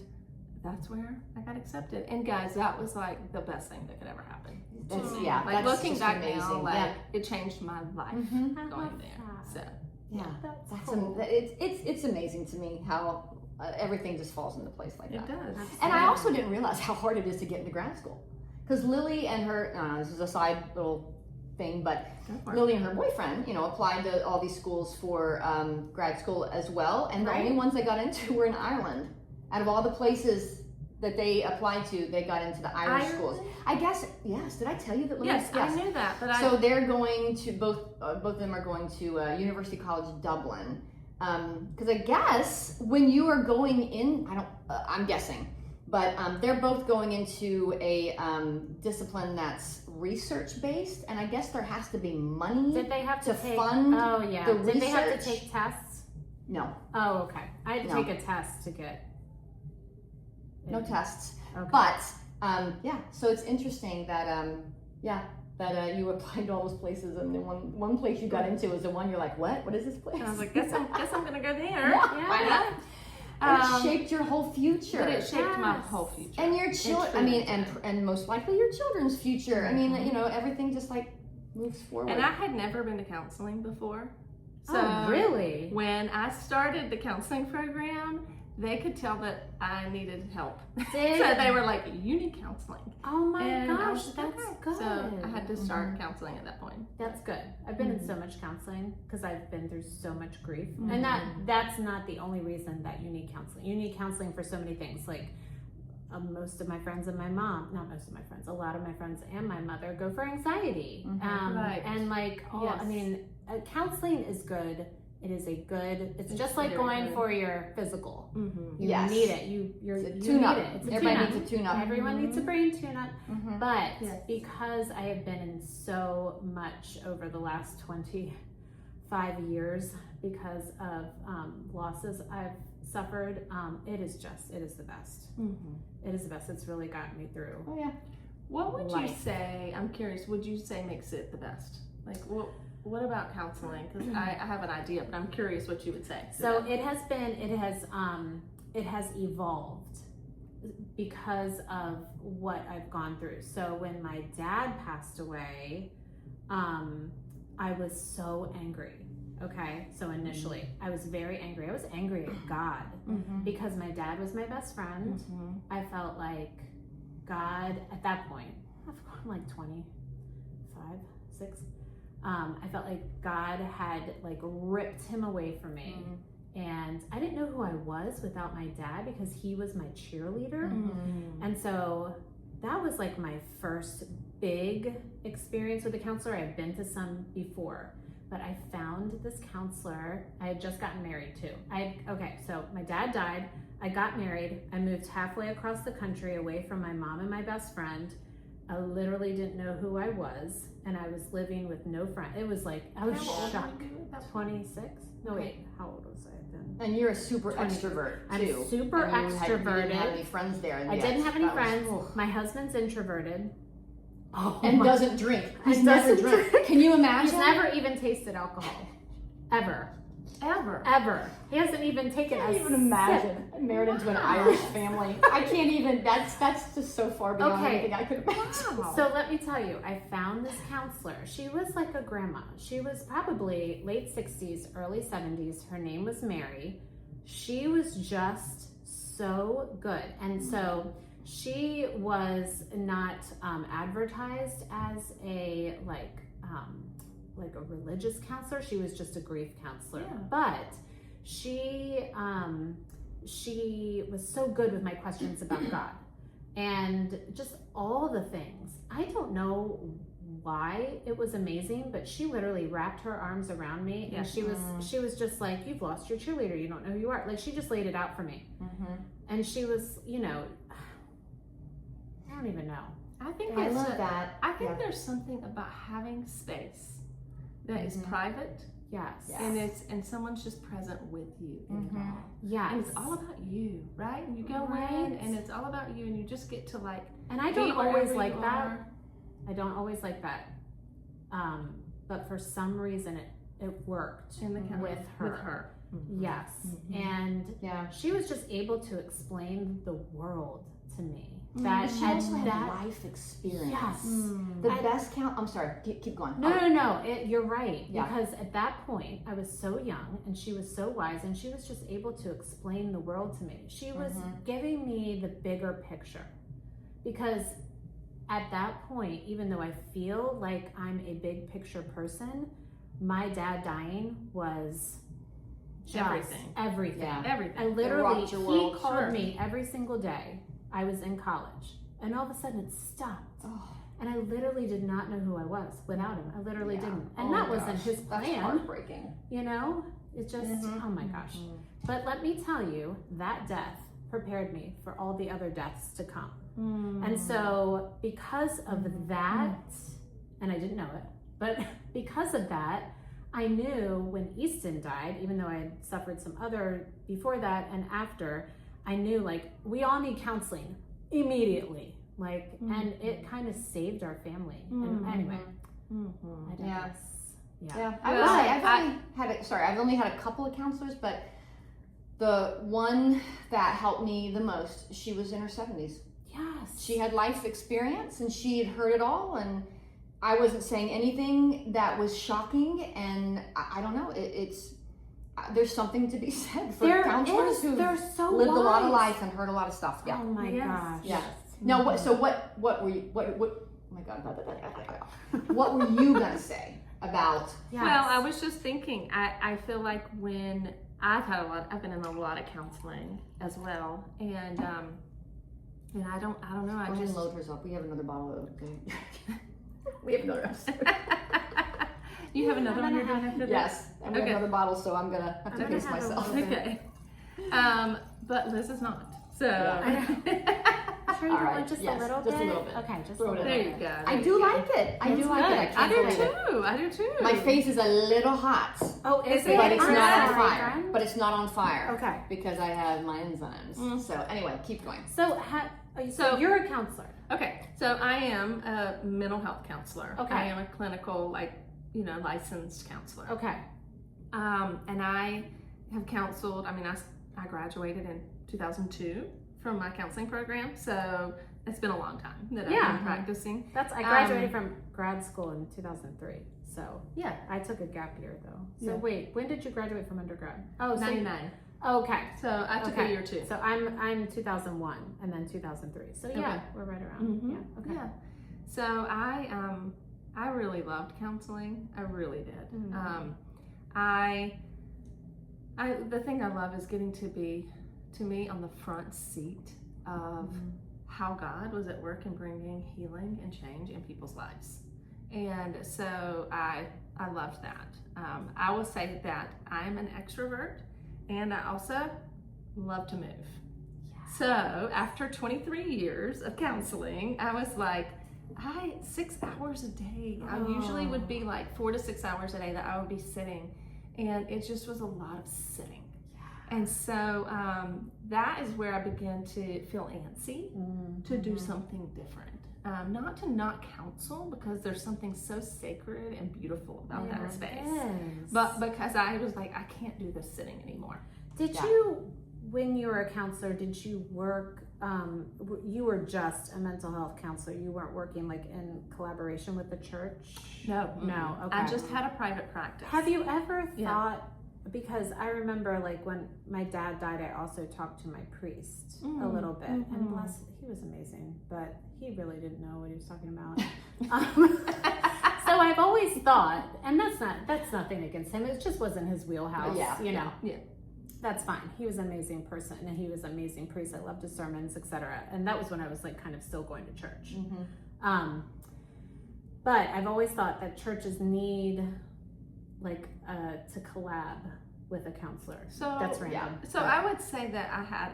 that's where I got accepted. And guys, that was like the best thing that could ever happen. That's, to me. yeah. Like that's looking just back amazing. now, like yeah. it changed my life Mhm. I going love there. that. So Yeah. That's That's cool. it's amazing to me how everything just falls into place like it that. does. And I also didn't realize how hard it is to get into grad school. Because Lily and her, this is a side little thing, but Go for it. Lily and her boyfriend, applied to all these schools for grad school as well. And the Right. only ones they got into were in Ireland. Out of all the places that they applied to, they got into the Irish schools. I guess, yes. Did I tell you that Lily? Yes, I knew that, but So they're going to, both of them are going to University College Dublin. Because I guess when you are going in, I'm guessing, but they're both going into a discipline that's research based, and I guess there has to be money. Did they have to fund Oh yeah. the Did they have to research? take tests? No, Oh, okay. I had to No. take a test to get. no tests. Okay. But yeah, so it's interesting that that you applied to all those places, and then one place you got into was the one you're like, what is this place? I was like, guess I'm gonna go there. Yeah, why not? And it shaped your whole future. But it shaped my whole future. And your children, I mean, and most likely your children's future. I mean, you know, everything just like moves forward. And I had never been to counseling before. So Oh, really? when I started the counseling program, they could tell that I needed help. Did- So they were like, you need counseling. Oh my And I gosh, was like, that's okay. good. So I had to start counseling at that point. That's good. I've been in so much counseling because I've been through so much grief. And that's not the only reason that you need counseling. You need counseling for so many things. Like most of my friends and my mom, not most of my friends, a lot of my friends and my mother go for anxiety. Right. And like, Yes. I mean, counseling is good. It is a good, it's just like very going good. for your physical. Mm-hmm. You Yes. need it. You It's a need tune-up. it. It's a Everybody tune-up. needs a tune-up. Everyone needs a brain tune-up. But Yes. because I have been in so much over the last 25 years because of losses I've suffered, it is the best. It is the best. It's really gotten me through. Oh yeah. What would you Life. say, I'm curious, would you say makes it the best? Like, what about counseling? Because I have an idea, but I'm curious what you would say. So it has evolved because of what I've gone through. So when my dad passed away, I was so angry. Okay, so initially I was very angry. I was angry at God because my dad was my best friend. I felt like God at that point, I'm like 25, 6. I felt like God had like ripped him away from me. And I didn't know who I was without my dad because he was my cheerleader. And so that was like my first big experience with a counselor. I've been to some before, but I found this counselor. I had just gotten married too. So my dad died. I got married. I moved halfway across the country away from my mom and my best friend. I literally didn't know who I was, and I was living with no friend. It was like, I was How old shocked. were you at that 26? No, wait, how old was I then? And you're a super extrovert too. I'm super And you extroverted. didn't have any friends there. I didn't have any friends. My husband's introverted. And doesn't drink. He's And never doesn't drank. drink. Can you imagine? He's never even tasted alcohol. Ever. He hasn't even taken I a can't even imagine. sip. I'm married into an Irish family. I can't even. That's just so far beyond Okay. anything I could imagine. So let me tell you, I found this counselor. She was like a grandma. She was probably late 60s, early 70s. Her name was Mary. She was just so good. And so she was not advertised as a like a religious counselor. She was just a grief counselor. Yeah. But she was so good with my questions about God and just all the things. I don't know why it was amazing, but she literally wrapped her arms around me and she was just like, you've lost your cheerleader, you don't know who you are. Like, she just laid it out for me. And she was, I don't even know. I think I love that. I think there's something about having space that is private. Yes. And someone's just present with you in it all. Yes. And it's all about you, right? You go in and it's all about you and you just get to like And I be don't always wherever like you that. are. I don't always like that. But for some reason it worked In the with her. With her. Yes. And Yeah. she was just able to explain the world to me. But That she at also had that life experience. yes. The best I'm sorry. Keep going. No. You're right. Yeah. Because at that point, I was so young and she was so wise and she was just able to explain the world to me. She was giving me the bigger picture. Because at that point, even though I feel like I'm a big picture person, my dad dying was just Everything. Everything. Yeah. Everything. I literally, rocked your he world. called Sure. me every single day. I was in college. And all of a sudden it stopped. Oh. And I literally did not know who I was without him. I literally didn't. And Oh that my wasn't gosh. his That's plan. heartbreaking. It just, oh my gosh. But let me tell you, that death prepared me for all the other deaths to come. And so because of that, and I didn't know it. But because of that, I knew when Easton died, even though I had suffered some other before that and after, I knew like we all need counseling immediately. Like, and it kind of saved our family. And anyway, I digress. Yeah. I've only had a couple of counselors, but the one that helped me the most, she was in her 70s. Yes. She had life experience and she had heard it all, and I wasn't saying anything that was shocking, and I don't know, there's something to be said for counselors who so lived wise. a lot of life and heard a lot of stuff. Yeah. Oh my gosh. Yeah. Now, what were you, oh my God, what were you gonna say about? Yes. Well, I was just thinking, I feel like when I've been in a lot of counseling as well, and I don't know, I just load hers up. We have another bottle of we have another You have another one you're doing after this? Yes, and we have another bottle, so I'm gonna have to pace myself. Okay. But Liz is not. So Sure you want just a little bit? Just a little bit. Okay, just Throw a it little in bit. there you go. I do like it. I do like it. I can't believe it. I do too. My face is a little hot. Oh, is it? But it's I'm not on sorry, fire. friend. But it's not on fire. Okay. Because I have my enzymes. So anyway, keep going. So you're a counselor. Okay, so I am a mental health counselor. Okay. I am a clinical, licensed counselor. Okay. And I have counseled, I graduated in 2002 from my counseling program, so it's been a long time that I've been practicing. I graduated from grad school in 2003. So yeah, I took a gap year though. So wait, when did you graduate from undergrad? Oh, 99. Okay. So I took a year too. So I'm 2001 and then 2003. So yeah, we're right around. Yeah. Okay. Yeah. So I really loved counseling. I really did. The thing I love is getting to be, to me, on the front seat of how God was at work in bringing healing and change in people's lives. And so I loved that. I will say that I'm an extrovert, and I also love to move. Yeah. So after 23 years of counseling, I was like, 6 hours a day. I usually would be like 4 to 6 hours a day that I would be sitting, and it just was a lot of sitting. And so that is where I began to feel antsy to do something different. Not to not counsel, because there's something so sacred and beautiful about that space. But because I was like, I can't do this sitting anymore. Did you, when you were a counselor, did you work, you were just a mental health counselor, you weren't working like in collaboration with the church? No. Okay. I just had a private practice. Have you ever thought, because I remember like when my dad died, I also talked to my priest a little bit, and bless, he was amazing, but he really didn't know what he was talking about. So I've always thought, and that's nothing against him, it just wasn't his wheelhouse, you know. Yeah. That's fine. He was an amazing person, and he was an amazing priest. I loved his sermons, etc. And that was when I was like kind of still going to church. But I've always thought that churches need like to collab with a counselor. So that's random. So I would say that I had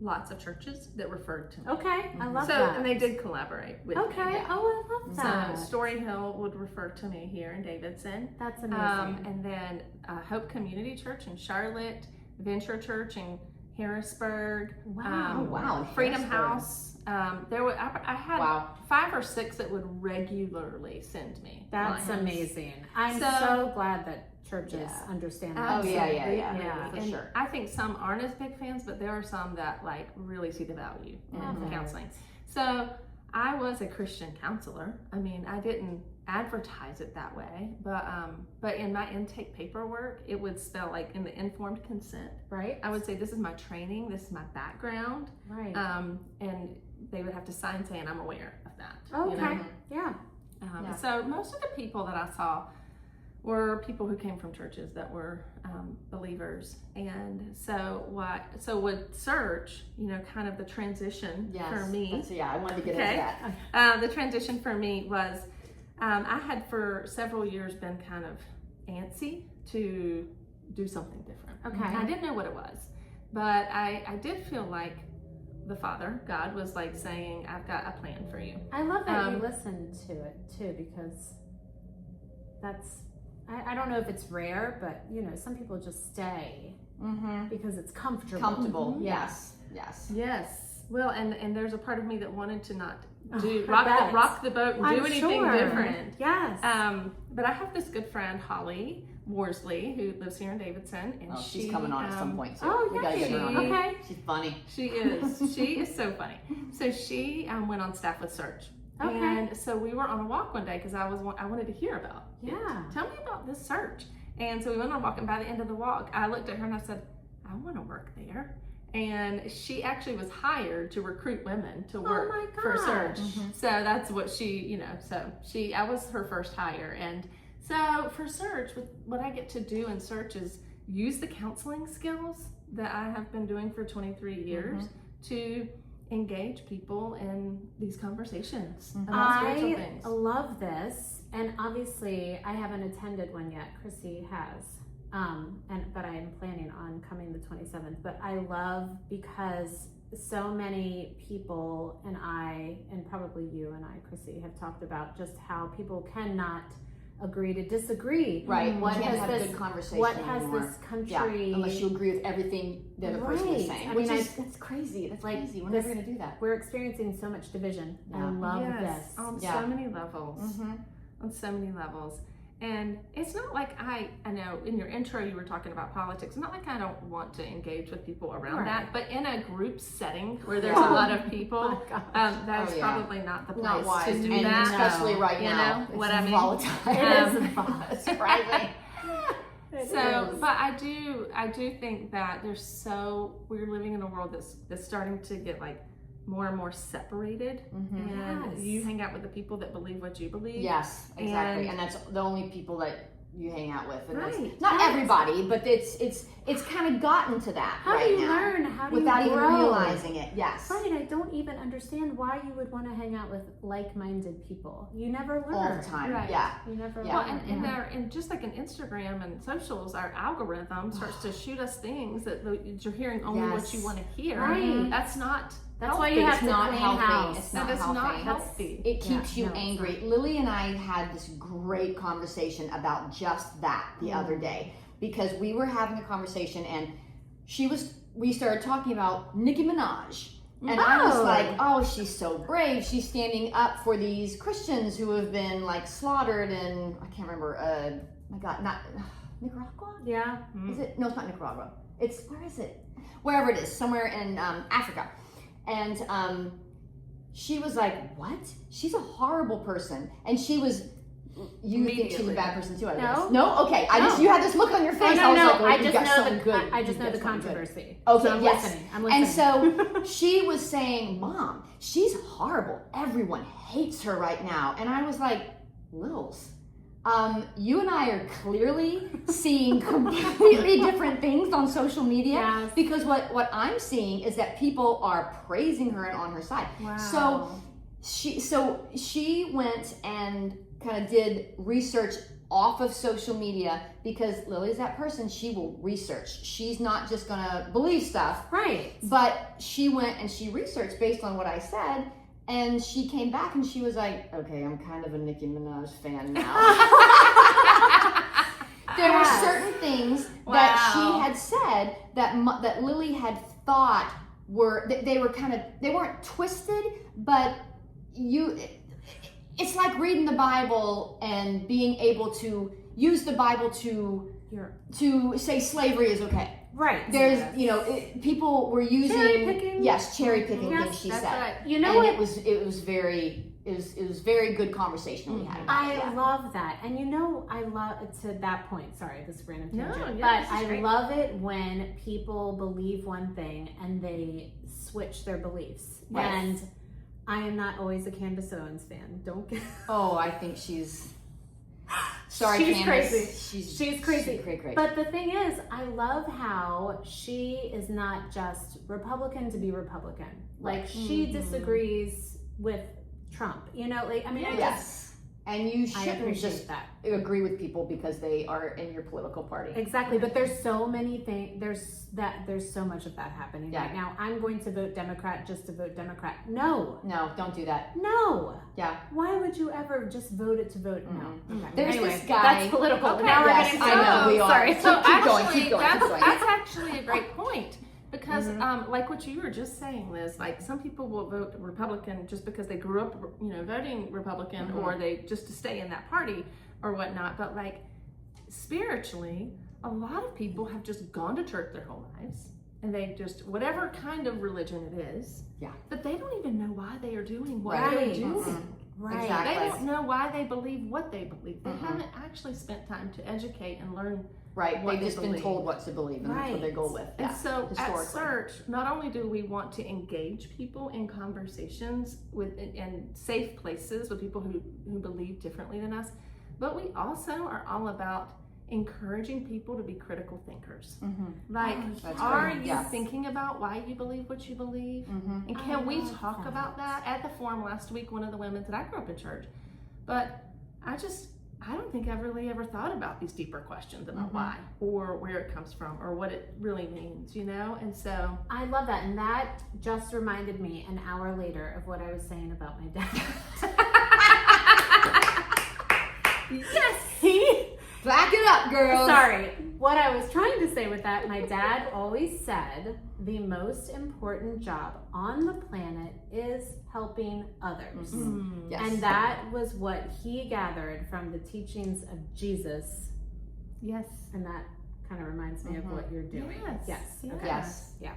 lots of churches that referred to me. Okay, I love that. And they did collaborate with me. Okay, oh, I love that. So Story Hill would refer to me here in Davidson. That's amazing. And then Hope Community Church in Charlotte, Venture Church in Harrisburg. Wow. Freedom House. I had 5 or 6 that would regularly send me. That's amazing. I'm so glad that churches understand that. Oh yeah, for sure. I think some aren't as big fans, but there are some that like really see the value in counseling. So I was a Christian counselor. I mean, I didn't advertise it that way, but in my intake paperwork, it would spell like in the informed consent. Right. I would say this is my training, this is my background. Right. And they would have to sign saying I'm aware of that. Okay. You know? Yeah. So most of the people that I saw were people who came from churches that were believers. And so with Search, kind of the transition for me. I wanted to get into that. The transition for me was, I had for several years been kind of antsy to do something different. Okay. I didn't know what it was, but I did feel like the Father, God, was like saying, I've got a plan for you. I love that you listen to it too, because that's, I don't know if it's rare, but you know, some people just stay because it's comfortable. Yes. Well, and there's a part of me that wanted to not rock the boat and do anything different. Yes. But I have this good friend, Holly Worsley, who lives here in Davidson, and she's coming on at some point too. Oh, we gotta get her on. Okay. She's funny. She is so funny. So she went on staff with Search. Okay. And so we were on a walk one day because I wanted to hear about it. Yeah. Tell me about this Search. And so we went on a walk, and by the end of the walk, I looked at her and I said, I want to work there. And she actually was hired to recruit women to work for Search. So that's what I was her first hire. And so for Search, what I get to do in Search is use the counseling skills that I have been doing for 23 years to engage people in these conversations about spiritual things. I love this, and obviously I haven't attended one yet. Chrissy has, but I am planning on coming the 27th. But I love, because so many people, and I, and probably you and I, Chrissy, have talked about just how people cannot agree to disagree. Right. What can't has have this good conversation What anymore. has this country? Unless you agree with everything the other person is saying. I mean, that's crazy. That's like, crazy. We're never gonna do that. We're experiencing so much division. I love this. On so many levels. On so many levels. And it's not like I know in your intro you were talking about politics. It's not like I don't want to engage with people around that, but in a group setting where there's a lot of people, that's probably not the place to do that. Especially right now. You know what I mean? Volatile. It is volatile. Surprising. But I do think that we're living in a world that's starting to get like more and more separated, and you hang out with the people that believe what you believe. Yes, exactly, and that's the only people that you hang out with, and right. Not everybody, but it's kind of gotten to that How right do you now, learn? How do without you even grow? realizing it. Yes, right. I don't even understand why you would want to hang out with like-minded people. You never learn all the time. Right. Yeah, you never. Yeah. Learn. Well, and just like in Instagram and socials, our algorithm starts to shoot us things that you're hearing only what you want to hear. Right. That's not. That's why you have to not clean healthy. house. It's not That is healthy. not healthy. It keeps you angry. Lily and I had this great conversation about just that the other day, because we were having a conversation and we started talking about Nicki Minaj. And I was like, oh, she's so brave. She's standing up for these Christians who have been like slaughtered in, I can't remember, my God, not Nicaragua? Yeah. Is it? No, it's not Nicaragua. Where is it? Wherever it is, somewhere in Africa. And she was like, what? She's a horrible person. And she was, you think she's a bad person too, I guess. No? Okay. You had this look on your face. I was like, I just know the controversy. Okay, so I'm listening. And so she was saying, Mom, she's horrible. Everyone hates her right now. And I was like, Lils, you and I are clearly seeing completely different things on social media, because what I'm seeing is that people are praising her and on her side. Wow. So she went and kind of did research off of social media, because Lily's that person, she will research. She's not just gonna believe stuff. Right. But she went and she researched based on what I said. And she came back and she was like, okay, I'm kind of a Nicki Minaj fan now. There were certain things that she had said that Lily had thought they weren't twisted, but it's like reading the Bible and being able to use the Bible to say slavery is okay. Right. There's, people were using cherry picking. Yes, cherry picking things she said. Right. You know what? It was very good conversation we had about it. I love that. And I love, to that point, sorry, this random tangent, but I love it when people believe one thing and they switch their beliefs. Right. And I am not always a Candace Owens fan. Don't get. Oh, I think she's. Sorry, she's Candace. crazy. She's crazy. Crazy. But the thing is, I love how she is not just Republican to be Republican. Like she disagrees with Trump. And you shouldn't just that. agree with people because they are in your political party. Exactly, but there's so many things. There's so much of that happening right now. I'm going to vote Democrat just to vote Democrat. No, don't do that. No. Yeah. Why would you ever just vote it to vote no? Okay. There's this guy. That's political. Okay. Now we're Yes, getting I know we are. Sorry. So keep going. That's actually a great point. Because, like what you were just saying, Liz, like some people will vote Republican just because they grew up, voting Republican, or they just to stay in that party or whatnot. But like spiritually, a lot of people have just gone to church their whole lives, and they just whatever kind of religion it is. Yeah. But they don't even know why they are doing what Right. they're doing. Right. Exactly. They don't know why they believe what they believe. They haven't actually spent time to educate and learn. Right, what they've they just been believe. told what to believe, and that's what they go with. And Yeah, so at historically. Search, not only do we want to engage people in conversations with in safe places with people who believe differently than us, but we also are all about encouraging people to be critical thinkers. Like, That's are great. you Yeah. thinking about why you believe what you believe? And can we talk about that? At the forum last week, one of the women said, I grew up in church, but I don't think I've really ever thought about these deeper questions about why or where it comes from or what it really means, And so I love that. And that just reminded me an hour later of what I was saying about my dad. Yes! Back it up, girls. Sorry. What I was trying to say with that, my dad always said the most important job on the planet is helping others. Yes. And that was what he gathered from the teachings of Jesus. yes. And that kind of reminds me of what you're doing. Yes. Yes. Okay. Yes. Yeah.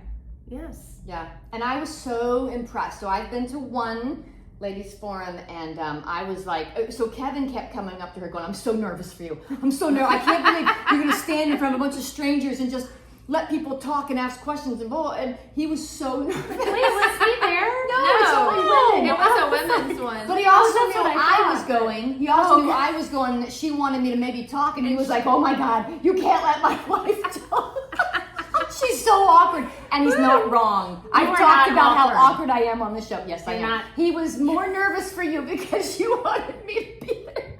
Yes. Yeah, and I was so impressed. So I've been to one ladies forum, and I was like, so Kevin kept coming up to her going, I'm so nervous for you. I'm so nervous. I can't believe you're going to stand in front of a bunch of strangers and just let people talk and ask questions and he was so nervous. Wait, was he there? It's only women. It was a women's one. But he also that's knew what I I was going. He also knew I was going, that she wanted me to maybe talk, and he was like, oh my God, you can't let my wife talk. She's so awkward. And he's not wrong. I've are talked not about awkward. how awkward I am on the show. Yes, I You're am. not. He was more nervous for you because you wanted me to be there.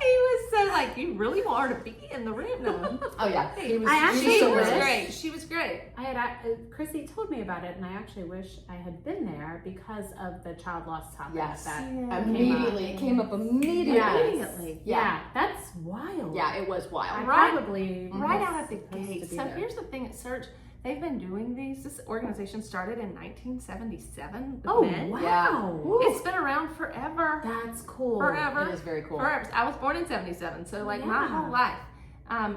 He was so like, you really want her to be in the room. No. Oh yeah, he was. I actually She so was nervous. great. She was great. I had Chrissy told me about it, and I actually wish I had been there because of the child loss topic. Yes. That Immediately, it came up immediately. Yes. Immediately. Yeah, that's wild. Yeah, it was I wild. probably Right was out of the supposed to gate. be So there. here's the thing at Search. They've been doing these. This organization started in 1977. with Oh men. wow, Yeah. It's been around forever. that's cool. Forever. It is very cool. Forever. I was born in 77, so like my Yeah. whole life.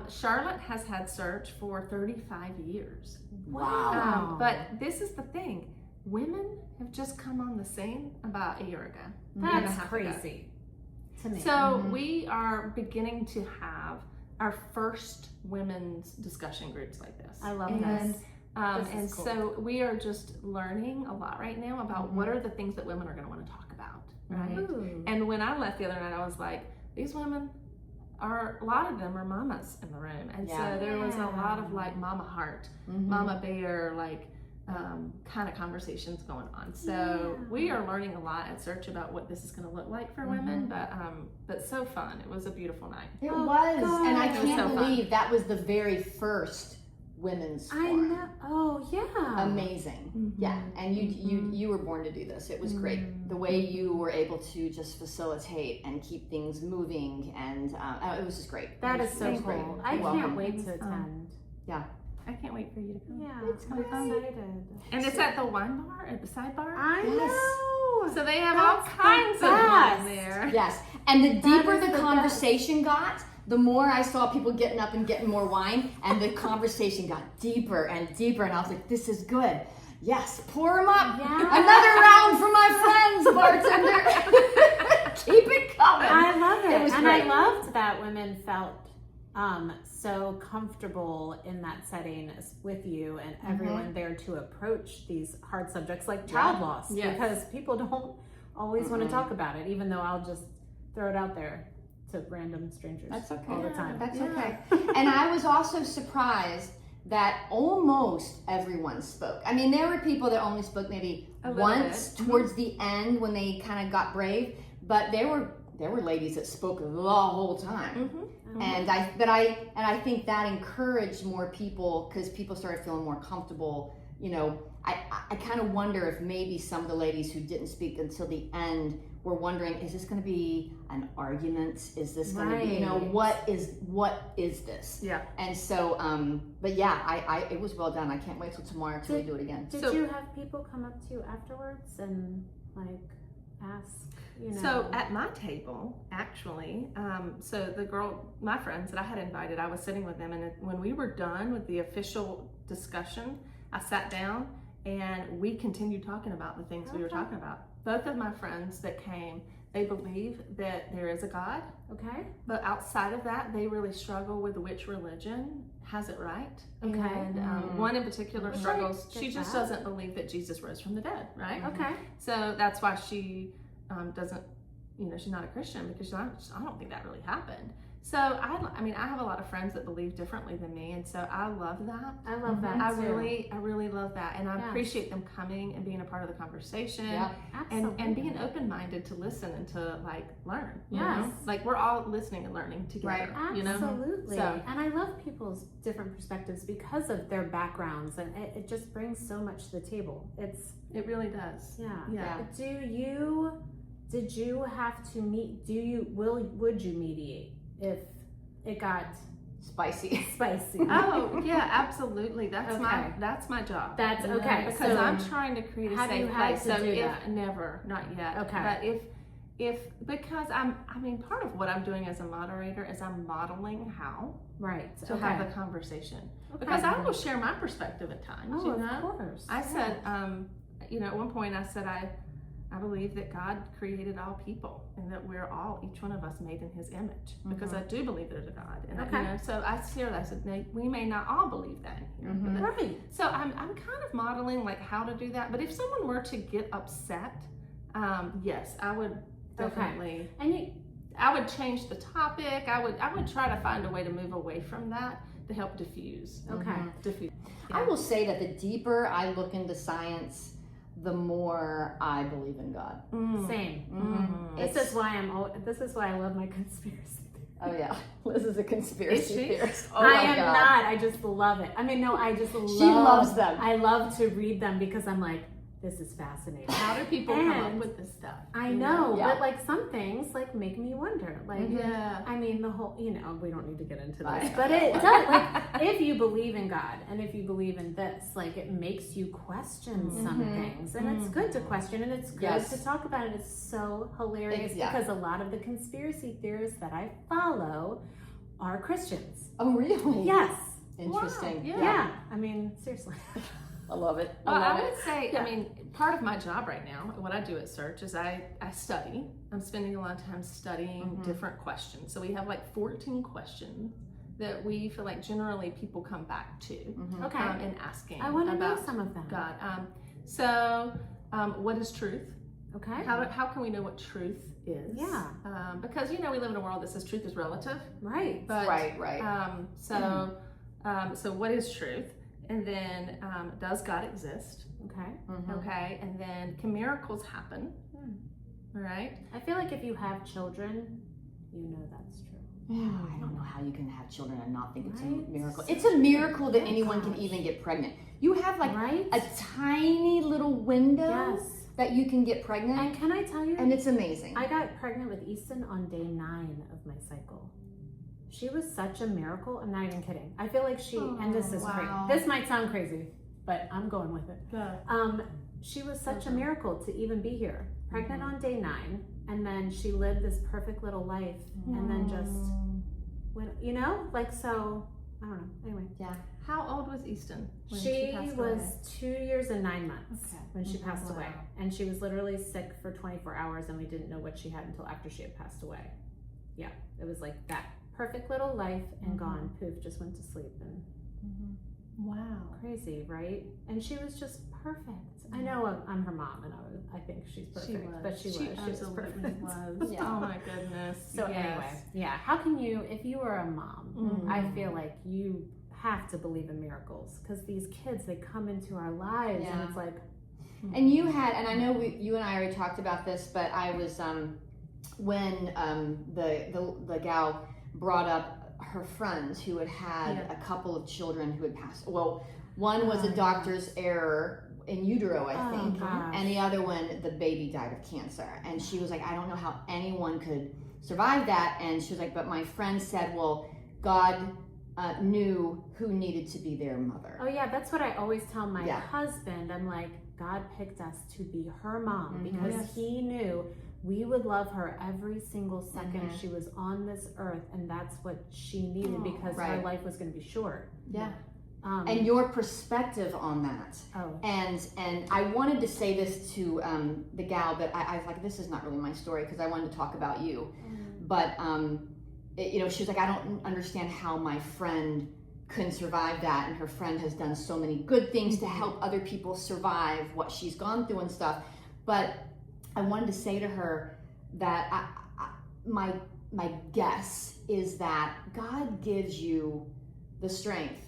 Charlotte has had Search for 35 years. Wow. But this is the thing. Women have just come on the scene about a year ago. year and a That's half ago. crazy to me. So we are beginning to have our first women's discussion groups like this. I love and, this. This and is cool. so we are just learning a lot right now about what are the things that women are going to want to talk about, right? Ooh. And when I left the other night, I was like, these women are, a lot of them are mamas in the room. And Yeah. so there was a lot of like mama heart, mama bear, like kind of conversations going on. So we are learning a lot at Search about what this is going to look like for women, but so fun. It was a beautiful night. It Oh, was, God. and I It was can't so fun. believe that was the very first women's I forum. know. Oh yeah. Amazing. Yeah, and you were born to do this. It was great. The way you were able to just facilitate and keep things moving, and it was just great. That It is was- so it was cool. great. I You're can't welcome. wait to attend. Yeah. I can't wait for you to come. Yeah, It's I'm gonna be fun. excited. And it's at the wine bar, at the sidebar. I Yes. know. So they have all That's kinds the of wine best. there. Yes, and the deeper is the the conversation got, the more I saw people getting up and getting more wine, and the conversation got deeper and deeper, and I was like, this is good. Yes, pour them up. Yeah. Another round for my friends, bartender. Keep it coming. I love it. It was and great. I loved that women felt so comfortable in that setting with you and everyone there to approach these hard subjects like child loss. Yes. Because people don't always want to talk about it, even though I'll just throw it out there to random strangers That's okay. all the time. That's okay. And I was also surprised that almost everyone spoke. I mean, there were people that only spoke maybe A little once bit. towards the end when they kind of got brave, but there there were ladies that spoke the whole time. And I think that encouraged more people, because people started feeling more comfortable. I kind of wonder if maybe some of the ladies who didn't speak until the end were wondering, is this going to be an argument? Is this going to be, what is this? Yeah. And so, but yeah, it was well done. I can't wait till tomorrow till we do it again. Did you have people come up to you afterwards and like ask? So at my table, actually, so my friends that I had invited, I was sitting with them, and when we were done with the official discussion, I sat down and we continued talking about the things we were talking about. Both of my friends that came, they believe that there is a God. Okay. But outside of that, they really struggle with which religion has it right. Okay. And one in particular struggles. She just doesn't believe that Jesus rose from the dead, right? Okay. So that's why she doesn't, she's not a Christian, because I don't think that really happened. So I have a lot of friends that believe differently than me, and so I love that. I love that too. I really love that, and I appreciate them coming and being a part of the conversation. Yeah, absolutely. And being open-minded to listen and to like learn. Yes. Like we're all listening and learning together. Right. Absolutely. So, and I love people's different perspectives because of their backgrounds, and it just brings so much to the table. It really does. Yeah. Did you have to would you mediate if it got spicy? Oh yeah, absolutely. That's my job. That's okay. Because I'm trying to create a safe place. So if never, not yet. Okay. But because part of what I'm doing as a moderator is I'm modeling how to have the conversation. Because I will share my perspective at times. Oh, of course. I said, at one point I said I believe that God created all people, and that we're all, each one of us, made in His image. Because I do believe there's a God. And so I shared that. I said, we may not all believe that in here. Right. So I'm kind of modeling like how to do that. But if someone were to get upset, yes, I would definitely. And I would change the topic. I would try to find a way to move away from that to help diffuse. Diffuse. Yeah. I will say that the deeper I look into science, the more I believe in God. Same. This is why I love my conspiracy theory. Oh yeah, Liz is a conspiracy theorist. Oh I am not. I just love it. I just love. She loves them. I love to read them because I'm like, this is fascinating. How do people come up with this stuff? I know, but like some things like make me wonder. Like, the whole, we don't need to get into this, but it does. Like, if you believe in God and if you believe in this, like, it makes you question some things, and it's good to question, and it's good to talk about it. It's so hilarious because a lot of the conspiracy theorists that I follow are Christians. Oh, really? Yes. Interesting. Wow. Yeah. Seriously. I love it. I would say, part of my job right now, what I do at Search is I study. I'm spending a lot of time studying different questions. So we have like 14 questions that we feel like generally people come back to and asking. I want to know about some of them. God. So what is truth? Okay. How can we know what truth is? Yeah. Because we live in a world that says truth is relative. Right. But, right. So what is truth? And then, does God exist? Okay. Okay. And then, can miracles happen? All right. I feel like if you have children, that's true. I don't know how you can have children and not think it's a miracle. It's a miracle that anyone can even get pregnant. You have like a tiny little window that you can get pregnant. And can I tell you? And it's amazing. I got pregnant with Easton on day 9 of my cycle. She was such a miracle. I'm not even kidding. I feel like and this is crazy. This might sound crazy, but I'm going with it. She was such a miracle to even be here. Pregnant on day 9, and then she lived this perfect little life, and then just went, so, I don't know. Anyway. Yeah. How old was Easton when she passed was away? 2 years and 9 months when she passed away. And she was literally sick for 24 hours, and we didn't know what she had until after she had passed away. Yeah, it was like that. Perfect little life and gone. Poof, just went to sleep. And wow, crazy, right? And she was just perfect. I know I'm her mom, and I think she's perfect, but she was perfect. Oh my goodness. So anyway, how can you, if you are a mom, I feel like you have to believe in miracles, because these kids, they come into our lives, and it's like. And you had, and I know you and I already talked about this, but I was when the gal brought up her friend who had a couple of children who had passed. Well, one was a doctor's error in utero, I think, and the other one, the baby died of cancer. And she was like, I don't know how anyone could survive that. And she was like, but my friend said, well, God knew who needed to be their mother. Oh yeah, that's what I always tell my husband. I'm like, God picked us to be her mom because he knew we would love her every single second she was on this earth, and that's what she needed because her life was going to be short. Yeah. And your perspective on that. Oh. And I wanted to say this to the gal, but I was like, this is not really my story because I wanted to talk about you. But you know, she was like, I don't understand how my friend couldn't survive that, and her friend has done so many good things to help other people survive what she's gone through and stuff. But I wanted to say to her that my guess is that God gives you the strength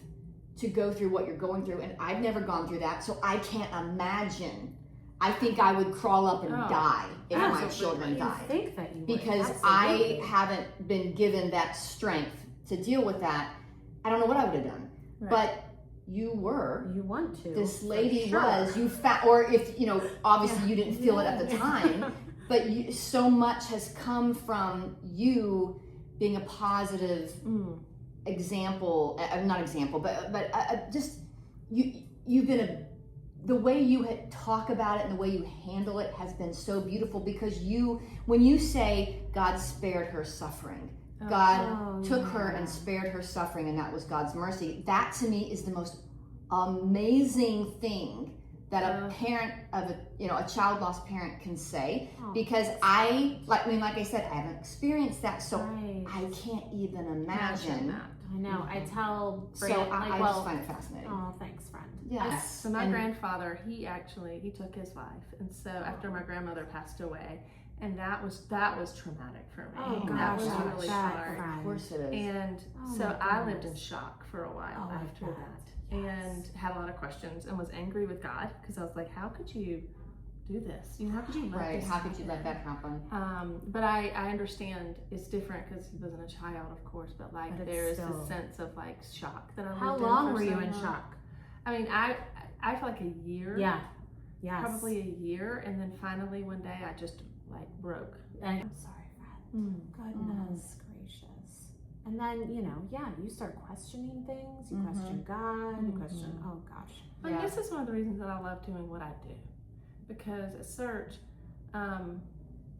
to go through what you're going through, and I've never gone through that, so I can't imagine. I think I would crawl up and die if my children died. I think that you would. Because I haven't been given that strength to deal with that. I don't know what I would have done, but you were. You want to. This lady was. You found, or if you know, obviously you didn't feel it at the time, but so much has come from you being a positive example. Not example, but just you've been the way you talk about it and the way you handle it has been so beautiful because when you say God spared her suffering. God took her and spared her suffering, and that was God's mercy. That to me is the most amazing thing that a parent of a child lost parent can say, because like I said, I haven't experienced that, so I can't even imagine that. I know. I tell Brandon, so I just find it fascinating. Oh, thanks, friend. Yes. So my grandfather, he took his life, and so after my grandmother passed away. And that was traumatic for me. Oh, gosh, that was really hard. Of course it is. And so I lived in shock for a while after that, and had a lot of questions, and was angry with God because I was like, "How could you do this? You know, how could you let this How could you let that happen?" But I understand it's different because he wasn't a child, of course. But like there is this sense of like shock that I lived in. How long were you in shock? I mean, I feel like a year. Yeah. Yes. Probably a year, and then finally one day I just broke. And I'm sorry, friend. Goodness gracious. And then, you start questioning things. You question God. You question, oh gosh. And this is one of the reasons that I love doing what I do. Because at Search,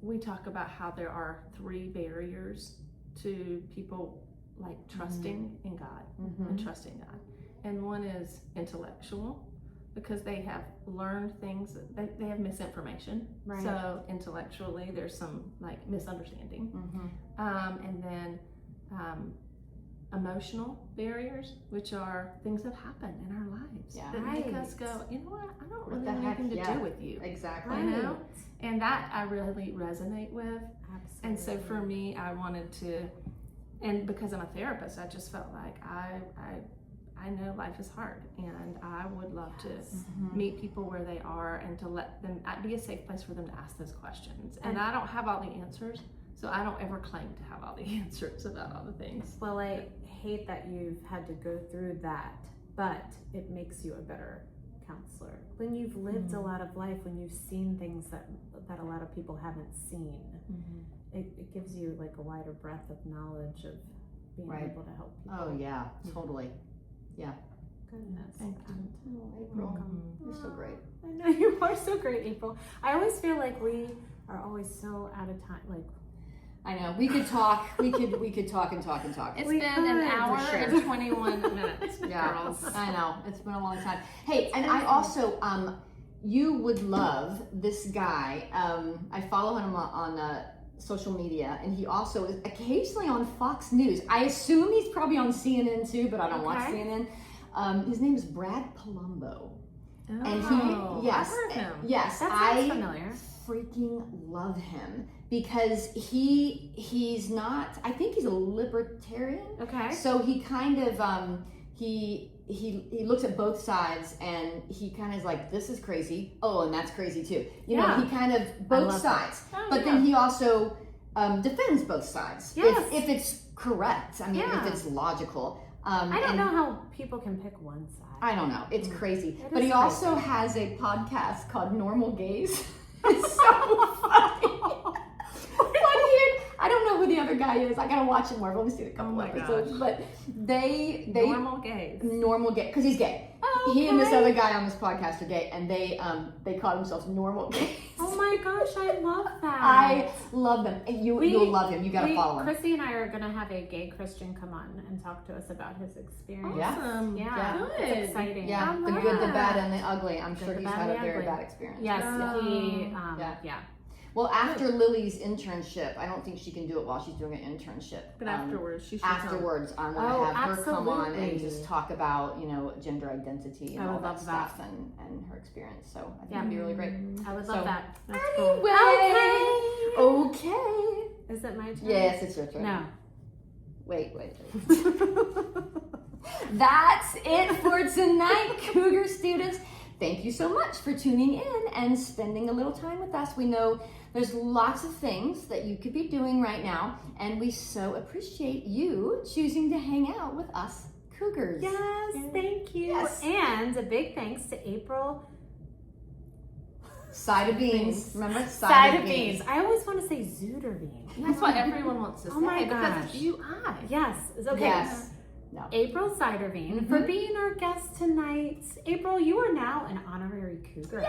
we talk about how there are 3 barriers to people like trusting in God and trusting God. And one is intellectual, because they have learned things, they have misinformation. Right. So intellectually, there's some like misunderstanding. And then emotional barriers, which are things that happen in our lives that make us go, you know what, I don't really have anything to do with you. Exactly. You know? And that I really resonate with. Absolutely. And so for me, I wanted to, and because I'm a therapist, I just felt like I know life is hard, and I would love to meet people where they are and to let them be a safe place for them to ask those questions. And I don't have all the answers, so I don't ever claim to have all the answers about all the things. Well, I hate that you've had to go through that, but it makes you a better counselor. When you've lived a lot of life, when you've seen things that a lot of people haven't seen, it gives you like a wider breadth of knowledge of being able to help people. Oh yeah, totally. Yeah. Goodness. Thank you. Oh, April. You're so great. I know you are so great, April. I always feel like we are always so out of time. Like, I know. We could talk. We could talk and talk and talk. It's been an hour and 21 minutes, girls. I know. It's been a long time. Hey, and I also you would love this guy. I follow him on social media, and he also is occasionally on Fox News. I assume he's probably on CNN too, but I don't watch CNN. His name is Brad Palumbo. Oh, and I've heard of him. Yes, I familiar. Freaking love him because he's not. I think he's a libertarian. Okay. So he kind of he looks at both sides, and he kind of is like, this is crazy. Oh, and that's crazy too. You know, he kind of both sides. Oh, but then he also defends both sides. Yes. If it's correct. I mean, Yeah. if it's logical. I don't know how people can pick one side. I don't know. It's crazy. It But is he crazy. also has a podcast called Normal Gaze. It's so funny. I don't know who the other guy is. I gotta watch it more. I've only seen a couple episodes. Gosh. But they Normal gays. normal gay, because he's gay. Oh, He and this okay. other guy on this podcast are gay, and they call themselves normal gays. Oh my gosh, I love that. I love them. You'll love him. You gotta follow him. Chrissy and I are gonna have a gay Christian come on and talk to us about his experience. Awesome. Yeah, Good. it's exciting. Yeah, I the love good, the that. bad, and the ugly. I'm Good, sure the he's bad, had and a the very ugly. bad experience. Yes, Yeah. he. Yeah. Yeah. Well, after Lily's internship, I don't think she can do it while she's doing an internship. But afterwards, she should Afterwards, I'm going to Oh, have her come on and absolutely. just talk about, gender identity and I all would that love stuff and her experience. So I think Yeah. it'd be really great. I would So, love that. That's Anyway, cool. okay. Is it my turn? Yes, it's your turn. No. Wait. That's it for tonight, Cougar students. Thank you so much for tuning in and spending a little time with us. We know there's lots of things that you could be doing right now, and we so appreciate you choosing to hang out with us Cougars. Yes, thank you. Yes. And a big thanks to April. Side of beans. Remember? Side of beans. I always want to say Zuiderveen. That's what everyone wants to say. Oh my because it's gosh. UI. Yes. It's okay. Yes. No. April Zuiderveen for being our guest tonight. April, you are now an honorary Cougar.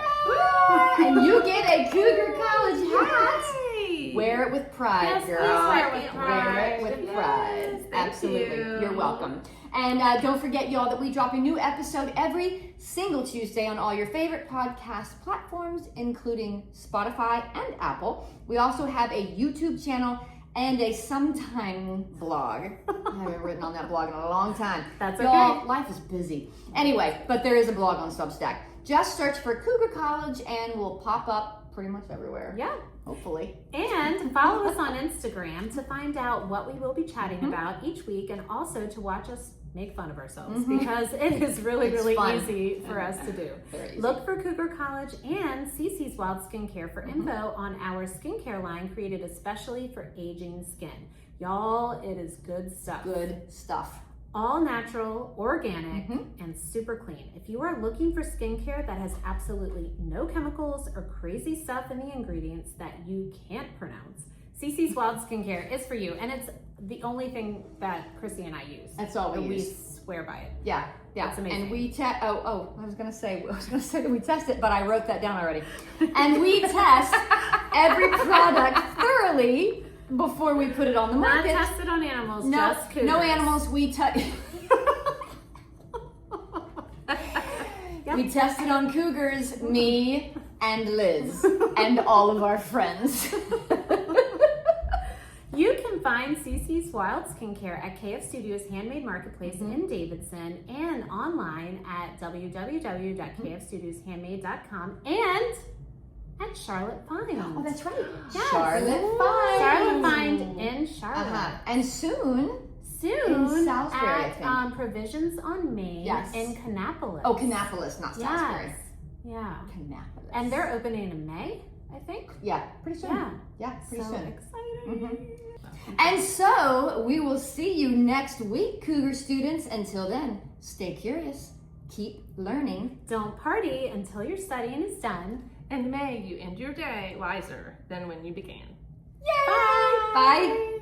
And you get a Cougar College hat. Yay. Wear it with pride, Yes, girl. please wear it with Wear pride. it with Yes, pride. thank Absolutely. you. You're welcome. And don't forget, y'all, that we drop a new episode every single Tuesday on all your favorite podcast platforms, including Spotify and Apple. We also have a YouTube channel and a sometime blog. I haven't written on that blog in a long time. That's Y'all, okay. life is busy. Anyway, but there is a blog on Substack. Just search for Cougar College and we'll pop up pretty much everywhere. Yeah. Hopefully. And follow us on Instagram to find out what we will be chatting about each week, and also to watch us make fun of ourselves because it is really, It's really fun. easy for us to do. Very easy. Look for Cougar College and CC's Wild Skincare for info on our skincare line created especially for aging skin. Y'all, it is good stuff. Good stuff. All natural, organic, and super clean. If you are looking for skincare that has absolutely no chemicals or crazy stuff in the ingredients that you can't pronounce, CC's Wild Skincare is for you. And it's the only thing that Chrissy and I use. That's all we And use. swear by it. Yeah. That's amazing. And we test. I was gonna say that we test it, but I wrote that down already. And we test every product thoroughly before we put it on the Not market. tested on animals, No, just cougars. no animals. We we tested on cougars, me and Liz, and all of our friends. You can find CC's Wild Skincare at KF Studios Handmade Marketplace in Davidson and online at www.kfstudioshandmade.com and at Charlotte Find. Oh, that's right. Yes. Charlotte Find. Charlotte Find in Charlotte. And soon, Soon in Salisbury, I at think. Provisions on Main Yes. in Canapolis. Oh, Canapolis, not Salisbury. Yes. Yeah. Canapolis. And they're opening in May, I think. Yeah, pretty soon. Yeah. Yeah, pretty So soon. exciting. And so we will see you next week, Cougar students. Until then, stay curious, keep learning. Don't party until your studying is done. And may you end your day wiser than when you began. Yay! Bye.